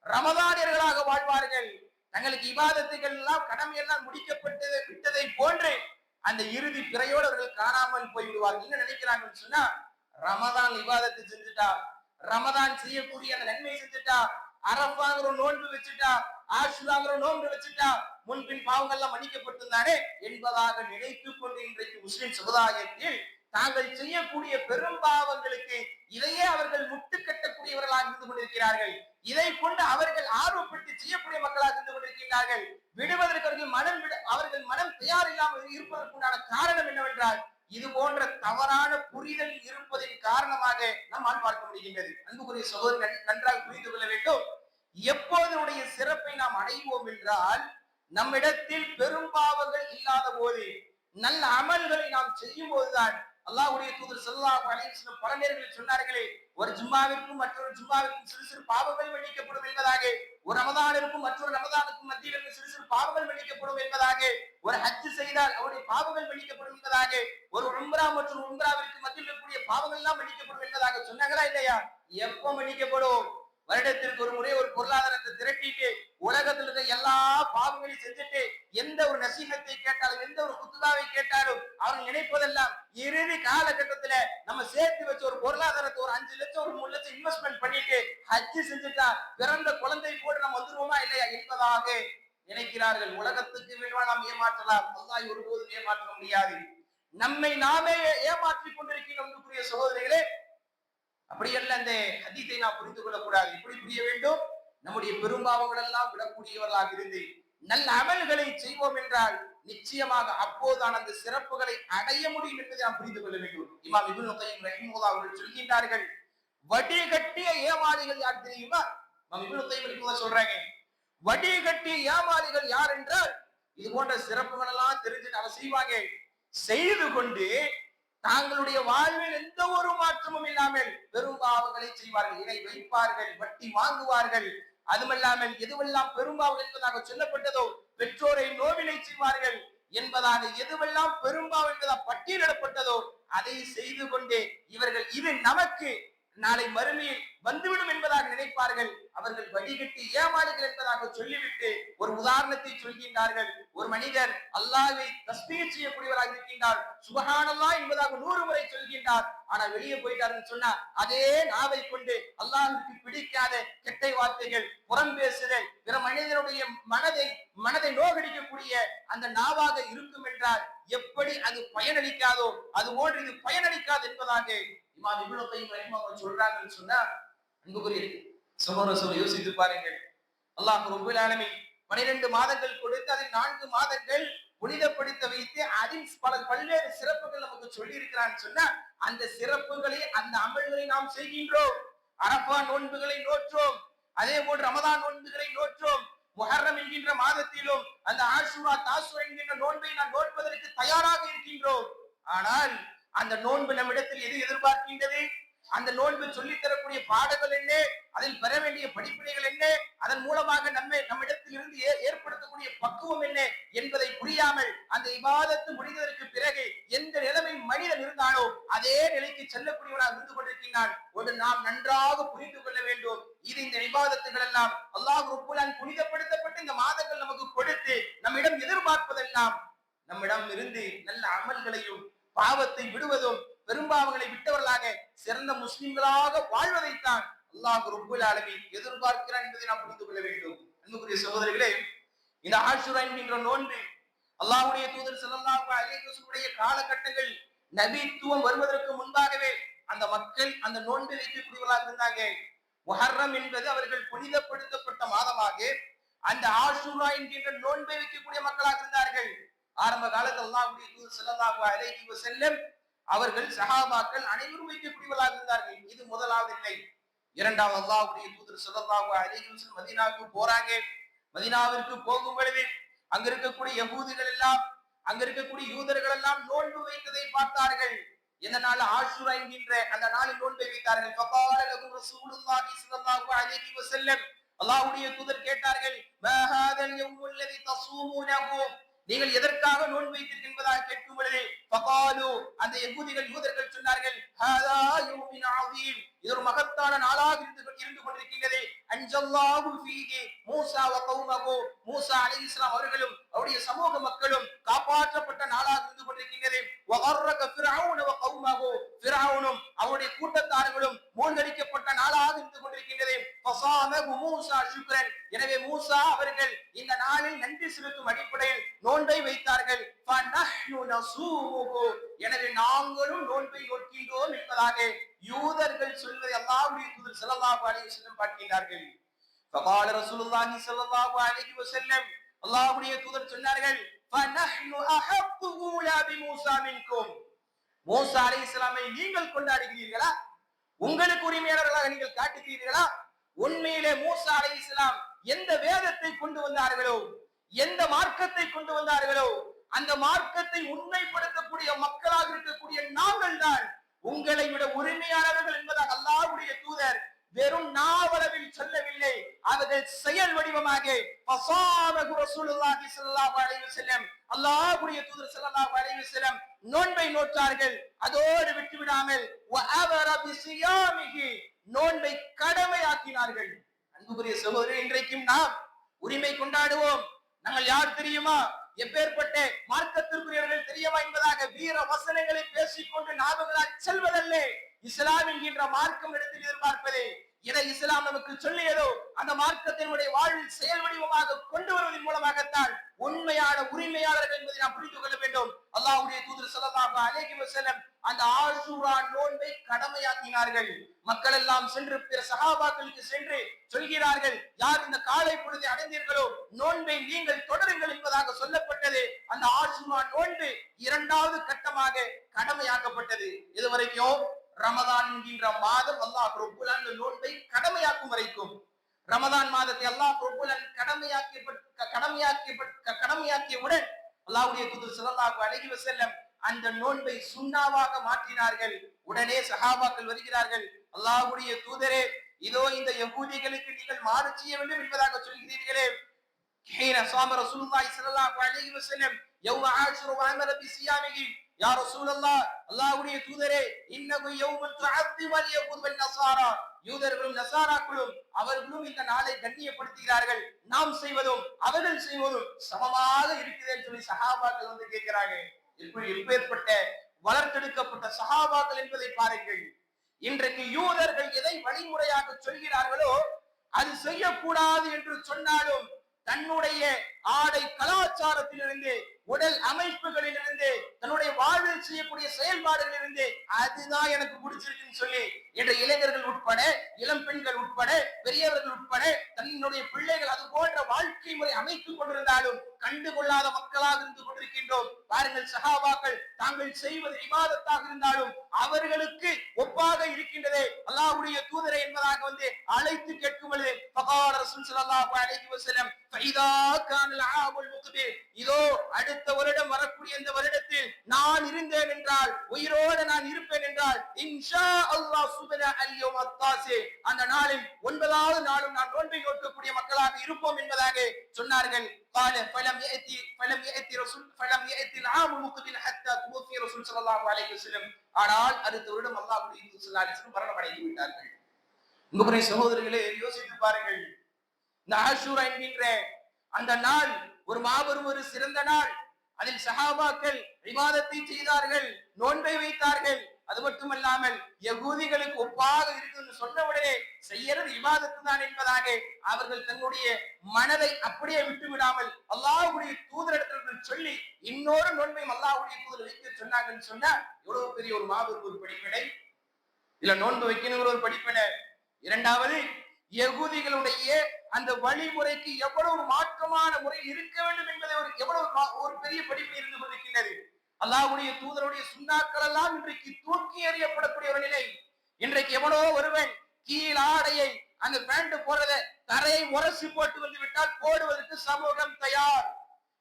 ரமதானியர்களாக வாழ்வார்கள். தங்களுக்கு இபாதத்துகள் எல்லாம் கடமை எல்லாம் முடிக்கப்பட்டது விட்டதை போன்று அந்த இறுதி பிறையோடு அவர்கள் காணாமல் போய்விடுவார்கள். என்ன நினைக்கிறாங்கன்னு சொன்னா, ரமதான் இபாதத்தை செஞ்சுட்டா, ரமதான் செய்யக்கூடிய அந்த நன்மை செஞ்சுட்டா, அரபாங்கிற நோன்பு வச்சுட்டா, ஆஷுராங்கிற நோன்பு வச்சுட்டா, முன்பின் பாவங்கள் எல்லாம் மன்னிக்கப்பட்டிருந்தானே என்பதாக நினைத்துக் கொண்டு இன்றைக்கு முஸ்லிம் சமுதாயத்தில் தாங்கள் செய்யக்கூடிய பெரும் பாவங்களுக்கு இதையே அவர்கள் முட்டுக்கட்டக்கூடியவர்களாக இருந்து கொண்டிருக்கிறார்கள். இதை கொண்டு அவர்கள் ஆர்வப்பட்டு செய்யக்கூடிய மக்களாக இருந்து கொண்டிருக்கிறார்கள். விடுவதற்கு அவர்கள் மனம் தயார் இல்லாமல் இருப்பதற்குண்டான காரணம் என்னவென்றால், இது போன்ற தவறான புரிதல் இருப்பதின் காரணமாக நம்மால் பார்க்க முடிகின்றது. அன்புக்குரிய சகோதரர்கள் நன்றாக புரிந்து கொள்ள வேண்டும். எப்போதனுடைய சிறப்பை நாம் அடைவோம் என்றால், நம்மிடத்தில் பெரும் பாவங்கள் இல்லாத போது நல்ல அமல்களை நாம் செய்யும் போதுதான். அல்லாஹ்வுடைய தூதர் ஸல்லல்லாஹு அலைஹி வஸல்லம் பல நேரங்களில் சொன்னார்களே, ஒரு ஜும்மாவிற்கும் மற்றொரு ஜும்மாவிற்கும் சிறு சிறு பாவங்கள் மன்னிக்கப்படும் என்பதாக, ஒரு ரமதானிற்கும் மற்றொரு ரமதானுக்கும் மத்தியில் இருந்து சிறு சிறு பாவங்கள் மன்னிக்கப்படும் என்பதாக, ஒரு ஹஜ் செய்தால் அவருடைய பாவங்கள் மன்னிக்கப்படும் என்பதாக, ஒரு உம்ரா மற்றும் உம்ராவிற்கு மத்தியில் இருக்கக்கூடிய பாவங்கள் எல்லாம் மன்னிக்கப்படும் என்பதாக சொன்னாங்களா இல்லையா? எப்போ மன்னிக்கப்படும்? வருடத்திற்கு ஒரு முறை ஒரு பொருளாதாரத்தை திரட்டிட்டு உலகத்தில் இருக்க எல்லா பாவங்களையும் செஞ்சுட்டு எந்த ஒரு நசீகத்தை கேட்டாலும் எந்த ஒரு குத்துதாவை கேட்டாலும் அவங்க நினைப்பதெல்லாம் இறுதி காலகட்டத்துல நம்ம சேர்த்து வச்ச ஒரு பொருளாதாரத்தை ஒரு 5 லட்சம் ஒரு 3 லட்சம் இன்வெஸ்ட்மெண்ட் பண்ணிட்டு ஹஜ் செஞ்சுட்டா பிறந்த குழந்தை கூட நம்ம வந்துருவோமா இல்லையா என்பதாக நினைக்கிறார்கள். உலகத்துக்கு வேணுமா நாம் ஏமாற்றலாம், அல்லாஹ் ஒருபோதும் ஏமாற்ற முடியாது. நம்மை நாமே ஏமாற்றிக் கொண்டிருக்கின்ற சகோதரிகளே, அப்படியல்ல அந்த ஹதீஸை நாம் புரிந்து கொள்ளக்கூடாது. எப்படி புரிய வேண்டும்? நம்முடைய பெரும்பாவங்கள் எல்லாம் விடக்கூடியவர்களாக இருந்து நல்ல அமல்களை செய்வோம் என்றால் நிச்சயமாக அப்போதுதான் அந்த சிறப்புகளை அடைய முடியும் என்பதை நாம் புரிந்து கொள்ள வேண்டும். இமாம் இப்னு கய்யிம் ரஹிமஹுல்லாஹ் அவர்கள் சொல்கின்றார்கள், வடிகட்டிய ஏமாளிகள் யார் தெரியுமா? இமாம் இப்னு கய்யிம் ரஹிமஹுல்லாஹ் சொல்றாங்க, வடிகட்டிய ஏமாளிகள் யார் என்றால், இது போன்ற சிறப்புகள் எல்லாம் தெரிஞ்சு அவ செய்வாங்க, செய்து கொண்டு தாங்களுடைய வாழ்வில் எந்த ஒரு மாற்றமும் இல்லாமல் பெரும் பாவங்களை செய்வார்கள், இணை வைப்பார்கள், வட்டி வாங்குவார்கள், அதுமல்லாமல் எதுவெல்லாம் பெரும்பாவம் என்பதாக சொல்லப்பட்டதோ பெற்றோரை நோவினை செய்வார்கள் என்பதாக எதுவெல்லாம் பெரும்பாவம் என்பதாக பட்டியலிடப்பட்டதோ அதை செய்து கொண்டே இவர்கள் இது நமக்கு நாளை மறுமையில் வந்துவிடும் என்பதாக நினைப்பார்கள். அவர்கள் வடிகட்டி ஏமாளிகள் என்பதாக சொல்லிவிட்டு ஒரு உதாரணத்தை சொல்கின்றார்கள். ஒரு மனிதர் அல்லாஹ்வை தஸ்பீஹ் செய்யக்கூடியவராக இருக்கின்றார், சுப்ஹானல்லாஹ் என்பதாக 100 முறை சொல்கின்றார். ஆனா வெளியே போயிட்டாருன்னு சொன்னா அதே நாவை கொண்டு அல்லாஹ்வுக்கு பிடிக்காத கெட்ட வார்த்தைகள், புறம் பேசுதல், பிற மனிதனுடைய மனதை நோகடிக்கக்கூடிய அந்த நாவாக இருக்கும் என்றால் எப்படி அது பயனளிக்காதோ அது போன்று இது பயனளிக்காது என்பதாக இமாம் இப்னு கய்யிம் ரஹிமஹுல்லாஹ் சொல்றாங்கன்னு சொன்னா, அன்புக்குரிய சகோதரர் யோசித்து பாருங்கள். அல்லாஹ் ரப்பல் ஆலமீன் 12 மாதங்கள் கொடுத்து அதில் 4 மாதங்கள் புனிதப்படுத்த வைத்து அதில் பல்வேறு சிறப்புகள் நமக்கு சொல்லி இருக்கிறான்னு சொன்னா, அந்த சிறப்புகளை அந்த அமல்களை நாம் செய்கின்றோம். அரஃபா நோன்புகளை நோற்றோம், அதே போன்று ரமதான் நோன்புகளை நோற்றோம். முஹர்ரம் என்கின்ற மாதத்திலும் அந்த ஆஷுரா தாசுரா என்கின்ற நோன்பை நாம் நோட்பதற்கு தயாராக இருக்கின்றோம். ஆனால் அந்த நோன்பு நம்மிடத்தில் எது எதிர்பார்க்கின்றது? அந்த நோன்பு சொல்லித் தரக்கூடிய பாடங்கள் என்ன, அதில் பெற வேண்டிய படிப்பினைகள் என்ன, அதன் மூலமாக நம்மிடத்தில் இருந்து ஏற்படுத்தக்கூடிய பக்குவம் என்ன என்பதை புரியாமல் அந்த இபாதத்து முடிந்ததற்கு பிறகு எந்த நிலைமை மனிதன் இருந்தானோ அதே நிலைக்கு செல்லக்கூடியவனாக இருந்து கொண்டிருக்கிறான். ஒரு நாம் நன்றாக புரிந்து கொள்ள வேண்டும். இது இந்த இபாதத்துகள் எல்லாம் அல்லாஹ் ரப்பல் ஆலமீன் புனிதப்படுத்தப்பட்ட இந்த மாதங்கள் நமக்கு கொடுத்து நம்மிடம் எதிர்பார்ப்பதெல்லாம் நம்மிடம் இருந்து நல்ல அமல்களையும் பாவத்தை விடுவதும் பெரும்பாவங்களை விட்டவர்களாக சிறந்த முஸ்லிம்களாக வாழ்வதைத்தான் அல்லாஹ் ரப்பல் ஆலமீன் எதிர்பார்க்கிறான் என்பதை நாம் புரிந்து கொள்ள வேண்டும். அன்புக்குரிய சகோதரர்களே, இந்த ஆஷுரா என்கின்ற நோன்பு அல்லாஹ்வுடைய தூதர் ஸல்லல்லாஹு அலைஹி வஸல்லம் காலகட்டங்கள் நபித்துவம் வருவதற்கு முன்பாகவே அந்த மக்கள் அந்த நோன்பை வைக்கக்கூடியவர்களாக இருந்தாங்க. முஹர்ரம் என்பது அவர்கள் புனிதப்படுத்தப்பட்ட மாதமாக அந்த ஆஷுரா என்கின்ற நோன்பை வைக்கக்கூடிய மக்களாக இருந்தார்கள். ஆரம்ப காலத்தில் அல்லாஹ்வுடைய தூதர் ஸல்லல்லாஹு அலைஹி வஸல்லம் அவர்கள் சஹாபாக்கள் அனைவரும் வைக்கக்கூடியவர்களாக இருந்தார்கள். இது முதலாவது இல்லை. இரண்டாவது அல்லாஹ்வுடைய தூதர் ஸல்லல்லாஹு அலைஹி வஸல்லம் மதீனாவுக்கு போறாங்க. மதீனாவிற்கு போகும் பொழுது அங்க இருக்கக்கூடிய யகூதிகள் எல்லாம் அங்க இருக்கக்கூடிய யூதர்கள் எல்லாம் நோன்பு வைத்ததை பார்த்தார்கள். இந்த நாள் ஆஷூரா என்கின்ற அந்த நாளில் நோன்பை வைத்தார்கள். ஃபகால லஹு ரசூலுல்லாஹி ஸல்லல்லாஹு அலைஹி வஸல்லம், அல்லாஹ்வுடைய தூதர் கேட்டார்கள், மா ஹாதல் யௌமுல் லதி தஸூமுனஹு, நீங்கள் எதற்காக நோன்பு வைத்தீர்கள் என்பதாக கேட்கும் பொழுது ஃபகாலு, அந்த யூதர்கள் சொன்னார்கள், ஹாதா யௌமுன் அதீம், இது ஒரு மகத்தான நாளாக இருந்து கொண்டிருக்கின்றது. அன்ஜல்லாஹு ஃபீஹி மூஸா வ கௌமஹு, மூஸா அலைஹிஸ்ஸலாம் அவர்களும் அவருடைய சமூக மக்களும் காப்பாற்றப்பட்ட நாளாக இருந்து கொண்டிருக்கின்றது. வ கர்ரக ஃபிர்அவுன வ கௌமஹு, ஃபிர்அவுனும் அவருடைய கூட்டத்தார்களும் மூழ்கடிக்கப்பட்ட நாளாக இருந்து கொண்டிருக்கின்றது. ஃபஸாமஹு மூஸா ஷுக்ரன், எனவே மூஸா அவர்கள் இந்த நாளில் நன்றி செலுத்தும் அடிப்படையில் நோன்பை வைத்தார்கள். ஃபநஹ்னு நஸூமுஹு, எனவே நாங்களும் நோன்பை நோக்கின்றோம் என்பதாக யூதர்கள் சொல்வதை அல்லாஹ்வுடைய தூதர் ஸல்லல்லாஹு அலைஹி வஸல்லம் பார்க்கிறார்கள். ஃபகால ரசூலுல்லாஹி ஸல்லல்லாஹு அலைஹி வஸல்லம், அல்லாஹ்வுடைய தூதர் சொன்னார்கள், ஃபநஹ்னு அஹப்பு ஊலா பிமூஸா மின்கும், மூஸா அலைஹிஸ்ஸலாமை நீங்கள் கொண்டாடுகிறீர்களா, உங்களுக்கு உரிமையாளர்களாக நீங்கள் காட்டுகிறீர்களா? உண்மையிலே மூஸா அலைஹிஸ்ஸலாம் எந்த வேதத்தை கொண்டு வந்தார்களோ, எந்த மார்க்கத்தை கொண்டு வந்தார்களோ, அந்த மார்க்கத்தை உண்மைப்படுத்தக்கூடிய மக்களாக இருக்கக்கூடிய நாங்கள் தான் உங்களை விட உரிமையாளர்கள் என்பதாக அல்லாஹ்வுடைய தூதர் வெறும் நாவளவில் சொல்லவில்லை, அவர்கள் செயல் வடிவமாக ரசூலுல்லாஹி ஸல்லல்லாஹு அலைஹி வஸல்லம், அல்லாஹ்வுடைய தூதர் ஸல்லல்லாஹு அலைஹி வஸல்லம் நோன்பை நோற்றார்கள். அதோடு விட்டு விடாமல் நோன்பை கடமையாக்கினார்கள். அன்புக்குரிய சகோதரர், இன்றைக்கும் நாம் உரிமை கொண்டாடுவோம். நாங்கள் யார் தெரியுமா, எப்பேற்பட்ட மார்க்கத்திற்குரியவர்கள் தெரியுமா என்பதாக வீர வசனங்களை பேசிக்கொண்டு நாவுகளால் செல்வதல்ல இஸ்லாம் என்கின்ற மார்க்கம் இடத்தில் எதிர்பார்ப்பதே. எதை இஸ்லாம் நமக்கு சொல்லியதோ அந்த மார்க்கத்தினுடைய வாழ்வில் செயல் வடிவமாக கொண்டு வருவதன் மூலமாகத்தான் உண்மையான உரிமையாளர்கள் என்பதை நாம் புரிந்து கொள்ள வேண்டும். அல்லாஹ்வுடைய தூதர் ஸல்லல்லாஹு அலைஹி வஸல்லம் அந்த ஆஷூரா நோன்பை கடமையாக்கினார்கள். மக்கள் எல்லாம் சென்று பிற சஹாபாக்களுக்கு சென்று சொல்கிறார்கள், யார் இந்த காலை பொழுதை அடைந்தீர்களோ நோன்பை நீங்கள் தொடருங்கள் என்பதாக சொல்லப்பட்டது. அந்த ஆஷூரா நோன்பு இரண்டாவது கட்டமாக கடமையாக்கப்பட்டது. இதுவரைக்கும் ரமதான் என்கின்ற மாதம் அல்லாஹ் ரப்புல் ஆலமீன் நோன்பை கடமையாக்கும் வரைக்கும், ரமதான் மாதத்தை அல்லாஹ் ரப்புல் ஆலமீன் கடமையாக்கியவுடன் அல்லாஹ்வுடைய தூதர் ஸல்லல்லாஹு அலைஹி வஸல்லம் அந்த நோன்பை சுன்னாவாக மாற்றினார்கள். உடனே சஹாபாக்கள் வருகிறார்கள், அல்லாஹ்வுடைய தூதரே, இதோ இந்த யகூதிகளுக்கு நீங்கள் மாறு செய்ய வேண்டும் என்பதாக சொல்கிறீர்களே. ஹீன ஸாம ரசூலுல்லாஹி ஸல்லல்லாஹு அலைஹி வஸல்லம் யௌம ஆஷுரா வ அமர பிஸியாமிஹி, யா ரசூலல்லாஹ், அல்லாஹ்வுடைய தூதரே, இன்னஹு யௌமுன் துஅத்திமல் யஹூத் வன் நஸாரா, யூதர்களும் நஸாராக்களும் அவர்களும் இந்த நாளை கண்ணியப்படுத்துகிறார்கள், நாம் செய்வதும் அவர்கள் செய்வதும் சமமாக இருக்குதுன்னு சொல்லி சஹாபாக்கள் வந்து கேட்கிறாங்க. இப்படி எப்பேற்பட்ட வளர்த்தெடுக்கப்பட்ட சஹாபாக்கள் என்பதை பாருங்கள். இன்றைக்கு யூதர்கள் எதை வழிமுறையாக சொல்கிறார்களோ அது செய்யக்கூடாது என்று சொன்னாலும் தன்னுடைய ஆடை கலாச்சாரத்திலிருந்து, உடல் அமைப்புகளிலிருந்து, தன்னுடைய வாழ்வில் செய்யக்கூடிய செயல்பாடுகளிலிருந்து அதுதான் எனக்கு பிடிச்சிருக்குன்னு சொல்லி என்ற இளைஞர்கள் உட்பட, இளம் பெண்கள் உட்பட, பெரியவர்கள் உட்பட தன்னுடைய பிள்ளைகள் அது போன்ற வாழ்க்கை முறை அமைத்துக் கொண்டிருந்தாலும் கண்டுகொள்ளாத மக்களாக இருந்து கொண்டிருக்கின்றோம். பாருங்கள், சஹாபாக்கள் தாங்கள் செய்வது இபாதத்தாக இருந்தாலும் அவர்களுக்கு ஒப்பாக இருக்கின்றதே அல்லாஹ்வுடைய தூதரை என்பதாக வந்து அழைத்து கேட்கும் பொழுது ஃபகால ரசூல் ஸல்லல்லாஹு அலைஹி வஸல்லம் ஃபைதா கானல் ஆமுல் முக்பில், இதோ அடுத்த வருடம் வரக்கூடிய இந்த வருடத்தில் நான் இருந்தேன் என்றால், உயிரோடு நான் இருப்பேன் என்றால், இன்ஷா அல்லாஹ் சுப்ஹான அல்-யௌம் அத்-தாசி, அந்த நாளில் 9வது நாளும் நான் நோன்பை நோக்கக்கூடிய மக்களாக இருப்போம் என்பதாக சொன்னார்கள். قال فلم يأتي العام المقبل حتى توفي رسول صلى الله عليه وسلم, ஆனால் அடுத்த வருடம் அல்லாஹ்வுடைய தூதர் ஸல்லல்லாஹு அலைஹி வஸல்லம் மரணம் அடைந்து விட்டார்கள். உங்களுடைய சகோதரர்களே, யோசித்து பாருங்கள், இந்த ஆஷூரா என்கின்ற அந்த நாள் ஒரு மாபெரும் ஒரு சிறந்த நாள். அதில் சஹாபாக்கள் இபாதத்தை செய்தார்கள், நோன்பை வைத்தார்கள். அது மட்டுமல்லாமல் யகூதிகளுக்கு ஒப்பாக இருக்குன்னு சொன்ன உடனே செய்யறது இபாதத்து தான் என்பதாக அவர்கள் தன்னுடைய மனதை அப்படியே விட்டு விடாமல் அல்லாஹ்வுடைய தூதரிடத்தில் சொல்லி இன்னொரு நோன்பையும் அல்லாஹ்வுடைய தூதர் வைக்க சொன்னாங்கன்னு சொன்னா எவ்வளவு பெரிய ஒரு மாபெரும் ஒரு படிப்பினை. இல்ல நோன்பு வைக்கணுங்கிற ஒரு படிப்பினை. இரண்டாவது, யகூதிகளுடைய அந்த வழிமுறைக்கு எவ்வளவு மாற்றமான முறை இருக்க வேண்டும் என்பதை ஒரு பெரிய படிப்பினை இருந்து கொண்டிருக்கின்றது. அல்லாஹ்வுடைய தூதருடைய சுன்னாக்கள் எல்லாம் இன்றைக்கு தூக்கி எறியப்படக்கூடிய ஒரு நிலை. இன்றைக்கு எவனோ ஒருவன் கீழ் ஆடையை, அந்த பேண்ட் போடுறத தரையை உரசி போட்டு வந்து விட்டால் போடுவதற்கு சமூகம் தயார்.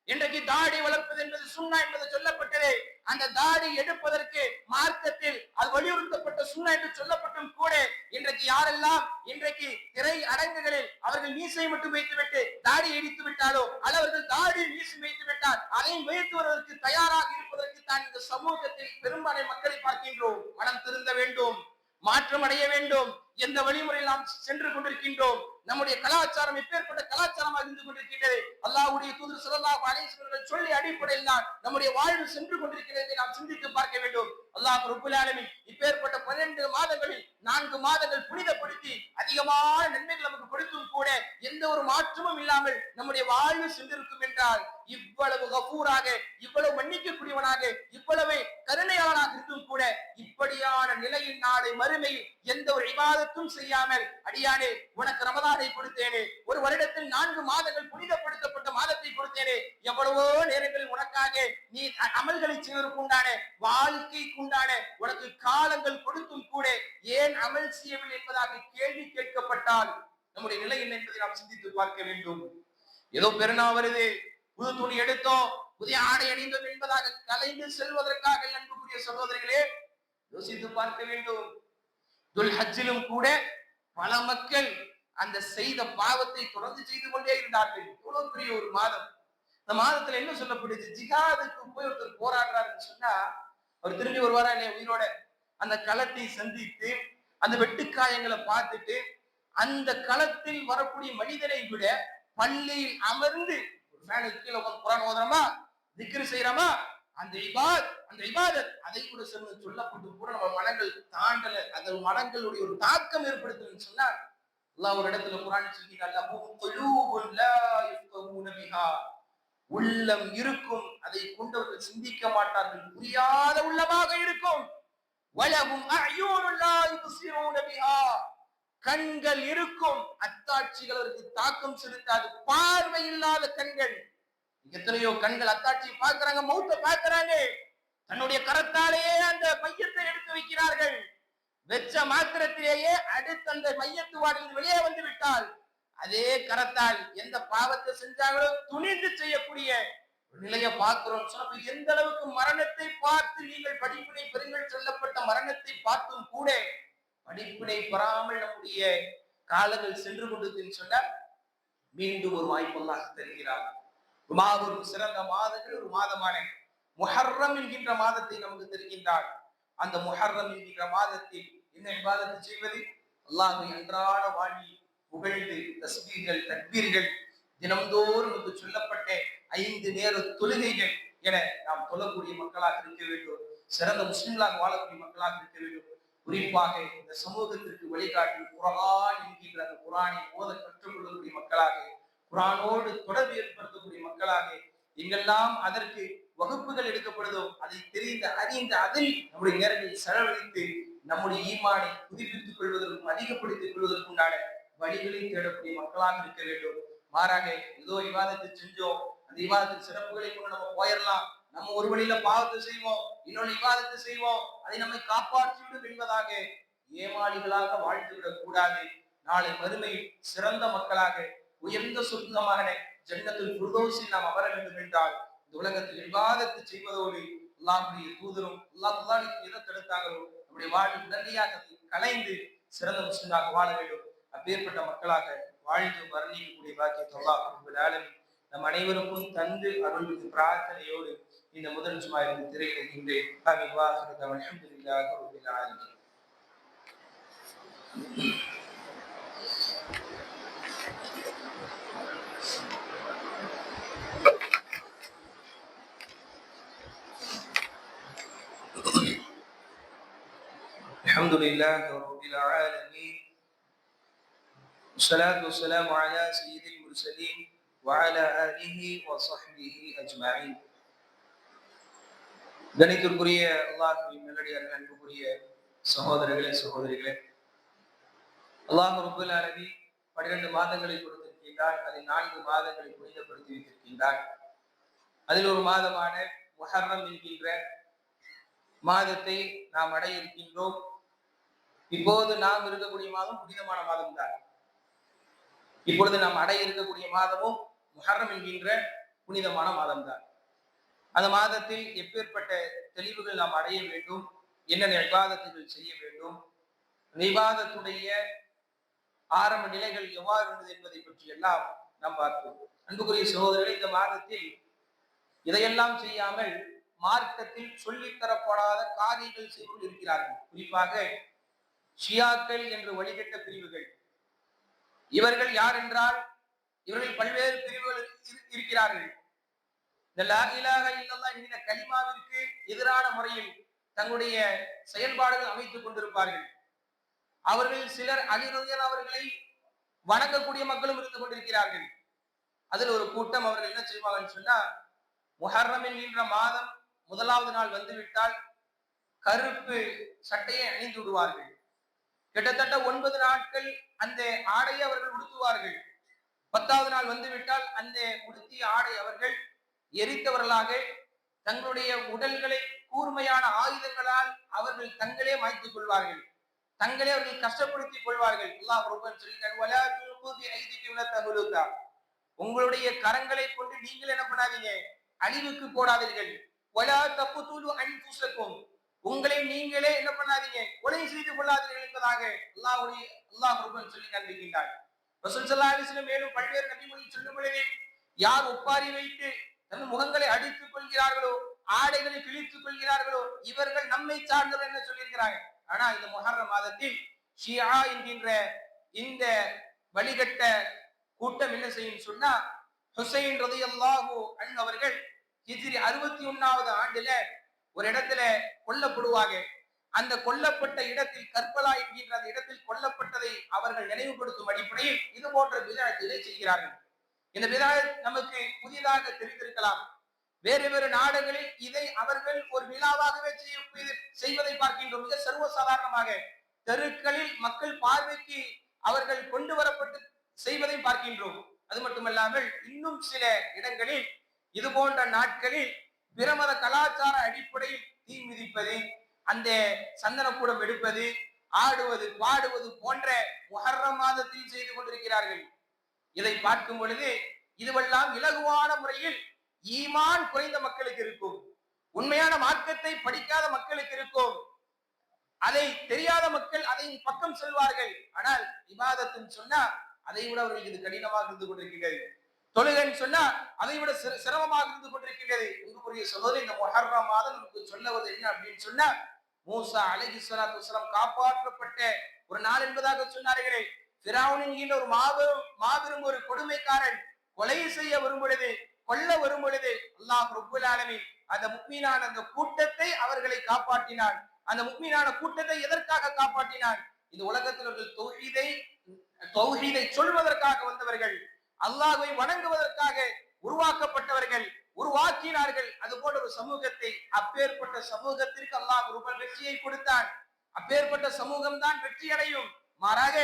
இன்றைக்கு தாடி வளர்ப்பது என்பது சுன்னா என்பது சொல்லப்பட்டது. அந்த தாடி எடுப்பதற்கு மார்க்கத்தில் அது வலியுறுத்தப்பட்ட சுன்னா என்று சொல்லப்பட்டும் கூட இன்றைக்கு யாரெல்லாம் இன்றைக்கு திரை அரங்குகளில் அவர்கள் மீசை மட்டும் வைத்துவிட்டு தாடி இடித்து விட்டாலோ அல்லவர்கள் தாடி மீசை வைத்து விட்டால் அதையும் வைத்து வருவதற்கு தயாராக இருப்பதற்கு தான் இந்த சமூகத்தில் பெரும்பாலான மக்களை பார்க்கின்றோம். மனம் திருந்த வேண்டும், மாற்றம் அடைய வேண்டும். எந்த வழிமுறையில் நாம் சென்று கொண்டிருக்கின்றோம்? நம்முடைய கலாச்சாரம் எப்பேற்பட்ட கலாச்சாரமாக இருந்து கொண்டிருக்கின்றது? அல்லாஹ்வுடைய தூதர் ஸல்லல்லாஹு அலைஹி வஸல்லம் சொல்லி அடிப்படையில் தான் நம்முடைய வாழ்வு சென்று கொண்டிருக்கிறது நாம் சிந்தித்து பார்க்க வேண்டும். அல்லாஹ் ரப்பல் ஆலமீன் இப்பேற்பட்ட 12 மாதங்களில் 4 மாதங்கள் புனிதப்படுத்தி அதிகமான நன்மைகள் நமக்கு கொடுத்தும் கூட எந்த ஒரு மாற்றமும் இல்லாமல் நம்முடைய வாழ்வு சென்றிருக்கும் என்றால் இவ்வளவு கஃபூராக, இவ்வளவு மன்னிக்கக்கூடியவனாக, இவ்வளவு கருணையாளனாக இருந்தும் கூட இப்படியான நிலையில் நாளை மறுமையில் எந்த ஒரு இபாதத்தும் செய்யாமல், அடியானே உனக்கு ரமதானை கொடுத்தேனே, ஒரு வருடத்தில் 4 மாதங்கள் புனிதப்படுத்தப்பட்ட மாதத்தை கொடுத்தேனே, எவ்வளவோ நேரங்களில் உனக்காக நீ அமல்களை செய்வதற்கு உண்டான வாழ்க்கைக்கு உண்டான உனக்கு காலங்கள் கொடுத்தும் கூட ஏன் அமல் செய்யவில்லை என்பதாக கேள்வி கேட்கப்பட்டால் நம்முடைய நிலை என்ன என்பதை நாம் சிந்தித்து பார்க்க வேண்டும். ஏதோ பெருநா வருது, புது துணி எடுத்தோம், புதிய ஆடை அணிந்தோம் என்பதாக கலைந்து செல்வதற்காக அன்புக்குரிய சகோதரிகளே யோசித்து பார்க்க வேண்டும். துல்ஹஜ்ஜிலும் கூட பல மக்கள் அந்த செய்த பாவத்தை தொடர்ந்து செய்து கொண்டே இருந்தார்கள். இவ்வளவு பெரிய ஒரு மாதம். இந்த மாதத்துல என்ன சொல்லப்படுது? ஜிஹாதுக்கு போய் ஒருத்தர் போராடுறாருன்னு சொன்னா அவர் திரும்பி வருவாரா இல்லையா உயிரோட? அந்த களத்தை சந்தித்து அந்த வெட்டுக்காயங்களை பார்த்துட்டு அந்த களத்தில் வரக்கூடிய மனிதனை விட பள்ளியில் அமர்ந்து கீழே குர்ஆன் ஓதுறோமா, திக்ர் செய்யறோமா, அந்த இபாதத் அதை கூட சொல்லப்பட்டு கூட நம்ம மனங்கள் தாண்டல, அந்த மனங்களுடைய ஒரு தாக்கம் ஏற்படுத்துன்னு சொன்னா அல்லாஹ் ஒரு இடத்துல குர்ஆன் சொல்லிட்டான், உள்ளம் இருக்கும், அதை கொண்டவர்கள் சிந்திக்க மாட்டார்கள், புரியாத உள்ளமாக இருக்கும். வலஹும் அஅயூனுன் லா யுப்ஸிரூன பிஹா, கண்கள் இருக்கும், அத்தாட்சிகள் அவருக்கு தாக்கம் செலுத்தாது. பார்வை இல்லாத கண்கள். எத்தனையோ கண்கள் அத்தாட்சியை பார்க்கிறாங்க, மௌத்தை பார்க்கிறாங்க, தன்னுடைய கரத்தாலேயே அந்த மையத்தை எடுத்து வைக்கிறார்கள். வெச்ச மாத்திரத்திலேயே அடுத்த அந்த மையத்து வாடில் வெளியே வந்து விட்டால் அதே கரத்தால் எந்த பாவத்தை செஞ்சாங்களோ துணிந்து செய்யக்கூடிய நிலையை பார்க்கிறோம். எந்த அளவுக்கு மரணத்தை பார்த்து நீங்கள் படிப்பினை பெறுங்கள் சொல்லப்பட்ட மரணத்தை பார்த்தும் கூட படிப்பினை பெறாமல் நம்முடைய காலங்கள் சென்று கொண்டதுன்னு சொன்ன மீண்டும் ஒரு வாய்ப்பல்லாக தருகிறார். மாபெரும் சிறந்த மாதங்கள் ஒரு மாதமான முஹர்ரம் என்கின்ற மாதத்தை நமக்கு தருகின்றார். அந்த முஹர்ரம் என்கின்ற மாதத்தில் என்ன இபாதத்தை செய்வது? அல்லாஹ்வை அன்றாட வாழ்வில் புகழ்ந்து தஸ்பீகள் தக்பீர்கள் தினம்தோறும் என்று சொல்லப்பட்ட 5 நேர தொழுகைகள் என நாம் தொழக்கூடிய மக்களாக இருக்க வேண்டும். சிறந்த முஸ்லிம்களாக வாழக்கூடிய மக்களாக இருக்க வேண்டும். குறிப்பாக இந்த சமூகத்திற்கு வழிகாட்டி குர்ஆன் என்கின்ற அந்த குர்ஆனை ஓத கற்றுக்கொள்ளக்கூடிய மக்களாக, குர்ஆனோடு தொடர்பு ஏற்படுத்தக்கூடிய மக்களாக, எங்கெல்லாம் அதற்கு வகுப்புகள் எடுக்கப்படுதோ அதை அறிந்த அதில் நம்முடைய நேரங்களை செலவழித்து நம்முடைய ஈமானை புதுப்பித்துக் கொள்வதற்கும் அதிகப்படுத்திக் கொள்வதற்கும் உண்டான வழிகளை தேடக்கூடிய மக்களாக இருக்க வேண்டும். மாறாக ஏதோ இவாதத்தை செஞ்சோம், அந்த இவாதத்தின் சிறப்புகளை கொண்டு நம்ம போயிடலாம், நம்ம ஒரு வழியில பாவத்தை செய்வோம், இன்னொரு இவாதத்தை செய்வோம், அதை நம்மை காப்பாற்றிவிடும் என்பதாக ஏமாளிகளாக வாழ்ந்துவிடக் கூடாது. நாளை மறுமையில் சிறந்த மக்களாக உயர்ந்த சொந்தமான ஜன்னத்துல் ஃபிர்தௌஸில் நாம் அமர வேண்டும் என்றால் இந்த உலகத்தில் இபாதத்தை செய்வதோடு அல்லாஹ்வுடைய தூதரும் அல்லாஹ் எதை தடுத்தாங்களோ நம்முடைய வாழ்வில் உடனடியாக கலைந்து சிறந்த முஸ்லிமாக வாழ வேண்டும். அப்பேற்பட்ட மக்களாக வாழ்ந்து வர்ணிக்கக்கூடிய பாக்கியத்தை அல்லாஹ் ரப்பல் ஆலமீன் நம் அனைவருக்கும் தந்து அருள்வது பிரார்த்தனையோடு இந்த முதல் ஜுமாவிற்கு திரையிடுகின்றேன். அல்ஹம்துலில்லாஹி ரப்பில் ஆலமீன். அல்ஹம்துலில்லாஹி ரப்பில் ஆலமீன். والصلاة والسلام على سيد المرسلين وعلى آله وصحبه أجمعين. கணித்திற்குரிய அல்லாஹ்வின் நல்லடியார்களே, அன்புக்குரிய சகோதரர்களே சகோதரிகளே, அல்லாஹ் ரப்பல் ஆலமீன் 12 மாதங்களை கொடுத்திருக்கின்றார். அதில் 4 மாதங்களை புனிதப்படுத்தி வைத்திருக்கின்றார். அதில் ஒரு மாதமான முஹர்ரம் என்கின்ற மாதத்தை நாம் அடைய இருக்கின்றோம். இப்போது நாம் இருக்கக்கூடிய மாதம் புனிதமான மாதம் தான். இப்பொழுது நாம் அடைய இருக்கக்கூடிய மாதமும் முஹர்ரம் என்கின்ற புனிதமான மாதம் தான். அந்த மாதத்தில் எப்பேற்பட்ட தெளிவுகள் நாம் அடைய வேண்டும், என்னென்ன இபாதத்துகள் செய்ய வேண்டும், இபாதத்துடைய ஆரம்ப நிலைகள் எவ்வாறு இருந்தது என்பதை பற்றி எல்லாம் நாம் பார்ப்போம். அன்புக்குரிய சகோதரர்கள், இந்த மாதத்தில் இதையெல்லாம் செய்யாமல் மார்க்கத்தில் சொல்லித்தரப்படாத காரியங்கள் செய்து இருக்கிறார்கள். குறிப்பாக ஷியாக்கள் என்று வழிகட்ட பிரிவுகள். இவர்கள் யார் என்றால், இவர்கள் பல்வேறு பிரிவுகள் இருக்கிறார்கள். இந்த லா இலாஹ இல்லல்லாஹ் என்கிற கலிமாவிற்கு எதிரான முறையில் தங்களுடைய செயல்பாடுகள் அமைத்துக் கொண்டிருப்பார்கள். அவர்கள் சிலர் அலி ரலியல்லாஹு அவர்களை வணங்கக்கூடிய மக்களும் இருந்து கொண்டிருக்கிறார்கள். அதில் ஒரு கூட்டம் அவர்கள் என்ன செய்வாங்கன்னு சொன்னா, முஹர்ரம் என்கின்ற மாதம் முதலாவது நாள் வந்துவிட்டால் கருப்பு சட்டையை அணிந்து விடுவார்கள். கிட்டத்தட்ட 9 நாட்கள் அந்த ஆடையை அவர்கள் உடுத்துவார்கள். 10வது நாள் வந்துவிட்டால் அந்த உடுத்திய ஆடை அவர்கள் எரித்தவர்களாக தங்களுடைய உடல்களை கூர்மையான ஆயுதங்களால் அவர்கள் தங்களே மாய்த்துக் கொள்வார்கள். தங்களே அவர்கள் கஷ்டப்படுத்திக் கொள்வார்கள். அல்லாஹ் சொல்கிறார், உங்களுடைய கரங்களை கொண்டு நீங்கள் என்ன பண்ணாதீங்க, அழிவுக்கு போடாதீர்கள். உங்களை நீங்களே என்ன பண்ணாதீங்க, கொலை செய்து கொள்ளாதீர்கள் என்பதாக அல்லாஹ் சொல்லி காண்பிக்கின்றார். ரசூல் ஸல்லல்லாஹு அலைஹி வஸல்லம் மேலும் பல்வேறு நபிமொழிகள் சொல்லும் பொழுது, யார் ஒப்பாரி வைத்து தன் முகங்களை அடித்துக் கொள்கிறார்களோ, ஆடைகளை கிழித்துக் கொள்கிறார்களோ, இவர்கள் நம்மை சார்ந்தவர் என்ன சொல்லியிருக்கிறாங்க. ஆனா இந்த முஹர்ரம் மாதத்தில் ஷியா என்கின்ற இந்த வழிகட்ட கூட்டம் என்ன செய்யும் சொன்னா, ஹுசைன் ரலியல்லாஹு அன்ஹு அவர்கள் ஹிஜ்ரி 61வது ஆண்டுல ஒரு இடத்துல கொல்லப்படுவாங்க. அந்த கொல்லப்பட்ட இடத்தில், கர்பலா என்கின்ற அந்த இடத்தில் கொல்லப்பட்டதை அவர்கள் நினைவுபடுத்தும் அடிப்படையில் இது போன்ற பிதஅத்துகளை செய்கிறார்கள். இந்த பிதஅத் நமக்கு புதிதாக தெரிந்திருக்கலாம். வேறு வேறு நாடுகளில் இதை அவர்கள் ஒரு விழாவாகவே செய்வதை பார்க்கின்றோம். மிக சர்வசாதாரணமாக தெருக்களில் மக்கள் பார்வைக்கு அவர்கள் கொண்டு வரப்பட்டு செய்வதை பார்க்கின்றோம். அது மட்டுமல்லாமல் இன்னும் சில இடங்களில் இது போன்ற நாட்களில் பிரமத கலாச்சார அடிப்படையில் தீ மிதிப்பது, அந்த சந்தனக்கூடம் எடுப்பது, ஆடுவது, பாடுவது போன்ற முஹர்ரம் மாதத்தில் செய்து கொண்டிருக்கிறார்கள். இதை பார்க்கும் பொழுது இதுவெல்லாம் இலகுவான முறையில் ஈமான் குறைந்த மக்களுக்கு இருக்கும், உண்மையான மார்க்கத்தை படிக்காத மக்களுக்கு இருக்கும். அதை தெரியாத மக்கள் அதை பக்கம் செல்வார்கள். ஆனால் இபாதத்துன்னு சொன்னா அதை விட அவர்களுக்கு இது கடினமாக இருந்து கொண்டிருக்கிறது. தொழுகைன்னு சொன்னா அதை விட சிரமமாக இருந்து கொண்டிருக்கிறது. உங்களுடைய சகோதரி, இந்த முஹர்ரம் மாதம் நமக்கு சொல்லுவது என்ன அப்படின்னு சொன்னா, மூசா அலைஹிஸ்ஸலாத்து வஸலாம் காப்பாற்றப்பட்ட ஒரு நாள் என்பதாக சொன்னார்களே. ஃபிரௌன் என்கின்ற ஒரு மாபெரும் ஒரு கொடுமைக்காரன் கொலை செய்ய வரும் பொழுது, கொல்ல வரும் பொழுது அல்லாஹ் ரப்புல் ஆலமீன் அந்த முக்மீனான அந்த கூட்டத்தை அவர்களை காப்பாற்றினான். அந்த முக்மீனான கூட்டத்தை எதற்காக காப்பாற்றினான்? இந்த உலகத்தில் அவர்கள் தௌஹீதை சொல்வதற்காக வந்தவர்கள், அல்லாஹ்வை வணங்குவதற்காக உருவாக்கப்பட்டவர்கள், உருவாக்கினார்கள். அது போன்ற ஒரு சமூகத்தை, அப்பேற்பட்ட சமூகத்திற்கு அல்லாஹ் ரூபல் வெற்றியை கொடுத்தான். அப்பேற்பட்ட சமூகம் தான் வெற்றி அடையும். மாறாக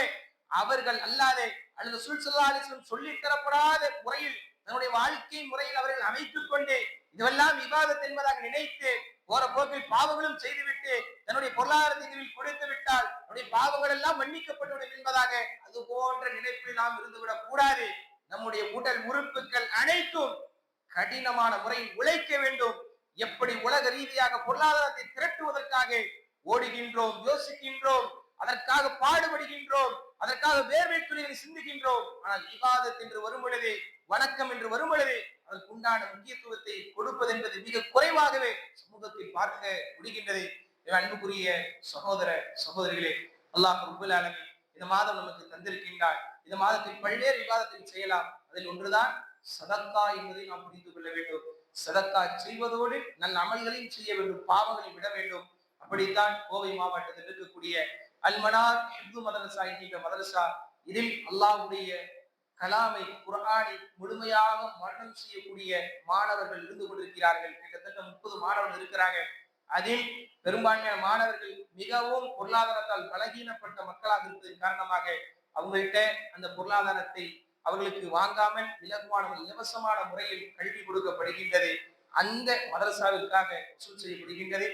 அவர்கள் அல்லாதே அல்லது ரசூல் ஸல்லல்லாஹு அலைஹி வஸல்லம் சொல்லித் தரப்படாத முறையில் தன்னுடைய வாழ்க்கை முறையில் அவர்கள் அமைத்துக் கொண்டு இதுவெல்லாம் இபாதத் என்பதாக நினைத்து போற போக்கில் பாவங்களும் செய்துவிட்டு தன்னுடைய பொருளாதாரத்தை கொடுத்து விட்டால் நம்முடைய பாவங்கள் எல்லாம் மன்னிக்கப்பட்டுவிடும் என்பதாக அது போன்ற நினைப்பில் நாம் இருந்துவிடக் கூடாது. நம்முடைய உடல் உறுப்புகள் அனைத்தும் கடினமான முறையில் உழைக்க வேண்டும். எப்படி உலக ரீதியாக பொருளாதாரத்தை திரட்டுவதற்காக ஓடுகின்றோம், யோசிக்கின்றோம், அதற்காக பாடுபடுகின்றோம், அதற்காக வேர்வை துளிகளை சிந்துகின்றோம். ஆனால் இபாதத் என்று வரும் பொழுது, வணக்கம் என்று வரும் பொழுது அதற்கு உண்டான முக்கியத்துவத்தை கொடுப்பது என்பது மிக குறைவாகவே சமூகத்தில் பார்க்க முடிகின்றது. அன்புக்குரிய சகோதர சகோதரிகளே, அல்லாஹ் ரப்புல் ஆலமீன் இந்த மாதம் நமக்கு தந்திருக்கின்றார். இந்த மாதத்தில் பல்வேறு இபாதத்தை செய்யலாம். அதில் ஒன்றுதான் சதக்கா என்பதை நாம் புரிந்து கொள்ள வேண்டும். சதக்கா செய்வதோடு நல்ல அமல்களையும் செய்ய வேண்டும், பாவங்களை விட வேண்டும். அப்படித்தான் கோவை மாவட்டத்தில் இருக்கக்கூடிய அல்மனார் ஹிப்து மதரசா என்கின்ற மதரசா, இதில் அல்லாஹ்வுடைய கலாமை, குர்ஆனை முழுமையாக மரணம் செய்யக்கூடிய மாணவர்கள் இருந்து கொண்டிருக்கிறார்கள். கிட்டத்தட்ட 30 மாணவர்கள் இருக்கிறாங்க. அதில் பெரும்பான்மையான மாணவர்கள் மிகவும் பொருளாதாரத்தால் பலகீனப்பட்ட மக்களாக இருப்பதன் காரணமாக அவங்கள்ட்ட அந்த பொருளாதாரத்தை அவர்களுக்கு வாங்காமல் இலவசமான முறையில் கல்வி கொடுக்கப்படுகின்றது. அந்த மதரசாவிற்காக வசூல் செய்யப்படுகின்றது.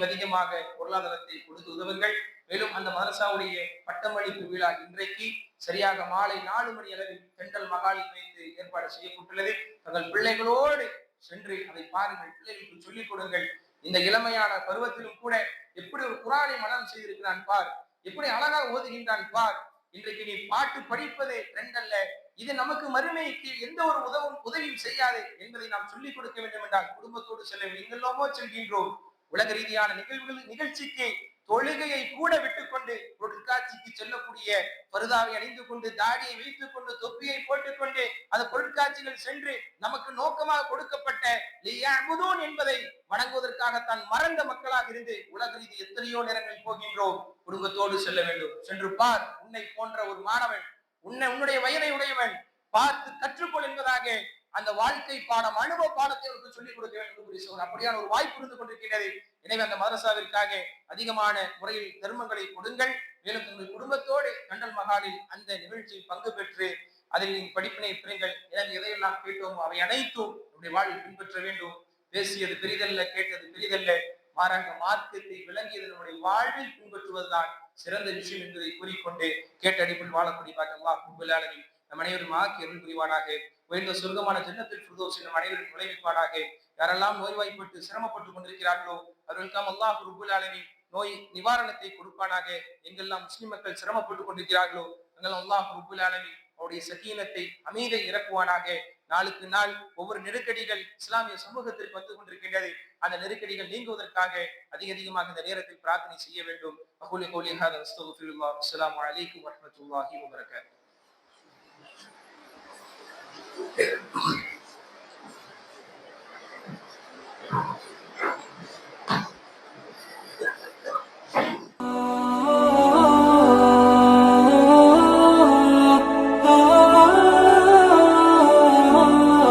அதிகமாக பொருளாதாரத்தை கொடுத்து உதவுங்கள். மேலும் அந்த மதரசாவுடைய பட்டமளிப்பு விழா இன்றைக்கு சரியாக மாலை 4 மணி அளவில் தென்றல் மகாலில் வைத்து ஏற்பாடு செய்யப்பட்டுள்ளது. தங்கள் பிள்ளைகளோடு சென்று அதை பாருங்கள், பிள்ளைகளுக்கு சொல்லிக் கொடுங்கள். இந்த இளமையான பருவத்திலும் கூட எப்படி ஒரு குரானை மனனம் செய்திருக்கிறான் பார், எப்படி அழகாக ஓதுகின்றான் பார். இன்றைக்கு நீ பாட்டு படிப்பது ட்ரெண்ட் அல்ல, இது நமக்கு மறுமைக்கு எந்த ஒரு உதவியும் செய்யாது என்பதை நாம் சொல்லிக் கொடுக்க வேண்டும் என்றால் குடும்பத்தோடு செல்ல வேண்டும். எங்கெல்லாமோ செல்கின்றோம், உலக ரீதியான நிகழ்ச்சிக்கு தொழுகையை கூட விட்டுக்கொண்டு பொருட்காட்சிக்கு செல்லக்கூடிய பருதாவை அணிந்து கொண்டு, தாடியை வைத்துக் கொண்டு, தொப்பியை போட்டுக் கொண்டு அந்த பொருட்காட்சிகள் சென்று நமக்கு நோக்கமாக கொடுக்கப்பட்ட என்பதை வணங்குவதற்காகத்தான் மறந்த மக்களாக இருந்து உலக ரீதி எத்தனையோ நேரங்களில் போகின்றோம். குடும்பத்தோடு செல்ல வேண்டும். சென்று பார், உன்னை போன்ற ஒரு மாணவன், உன்னுடைய வயதை உடையவன், பார்த்து கற்றுக்கொள் என்பதாக அந்த வாழ்க்கை பாடம், அனுபவ பாடத்தை அவருக்கு சொல்லிக் கொடுக்க வேண்டும். அப்படியான ஒரு வாய்ப்பு இருந்து கொண்டிருக்கிறது. எனவே அந்த மதரசாவிற்காக அதிகமான முறையில் தர்மங்களை கொடுங்கள். மேலும் உங்கள் குடும்பத்தோடு கண்டல் மகாலில் அந்த நிகழ்ச்சியில் பங்கு பெற்று அதில் படிப்பினை பெறுங்கள். எதையெல்லாம் கேட்டோமோ அவை அனைத்தும் நம்முடைய வாழ்வில் பின்பற்ற வேண்டும். பேசியது பெரிதல்ல, கேட்டது பெரிதல்ல, மாறாக மார்க்கத்தை விளங்கியது நம்முடைய வாழ்வில் பின்பற்றுவதுதான் சிறந்த விஷயம் என்பதை கூறிக்கொண்டு கேட்ட அடிப்பில் வாழக்கூடிய பாக்கி நம் அனைவரும் ஆக்கி அருள் புரிவானாக. உயர்ந்த சொர்க்கமான ஜன்னத்தில் ஃபிர்தௌஸில் நம் அனைவரும் நுழைவிப்பானாக. யாரெல்லாம் நோய்வாய்ப்பட்டு சிரமப்பட்டுக் கொண்டிருக்கிறார்களோ அவர்களுக்காம் அல்லாஹ் ரப்பல் ஆலமீன் நோய் நிவாரணத்தை கொடுப்பானாக. எங்கெல்லாம் முஸ்லிம் மக்கள் சிரமப்பட்டுக் கொண்டிருக்கிறார்களோ அங்கெல்லாம் அல்லாஹ் ரப்பல் ஆலமீன் அவருடைய சகீனத்தை, அமைதியை இறக்குவானாக. நாளுக்கு நாள் ஒவ்வொரு நெருக்கடிகள் இஸ்லாமிய சமூகத்திற்கு வந்து கொண்டிருக்கின்றது. அந்த நெருக்கடிகள் நீங்குவதற்காக அதிகமாக இந்த நேரத்தில் பிரார்த்தனை செய்ய வேண்டும். அகூலு கௌலி ஹாதா அஸ்தக்ஃபிருல்லாஹ். அஸ்ஸலாமு அலைக்கும் வரஹ்மத்துல்லாஹி வபரகாத்துஹு.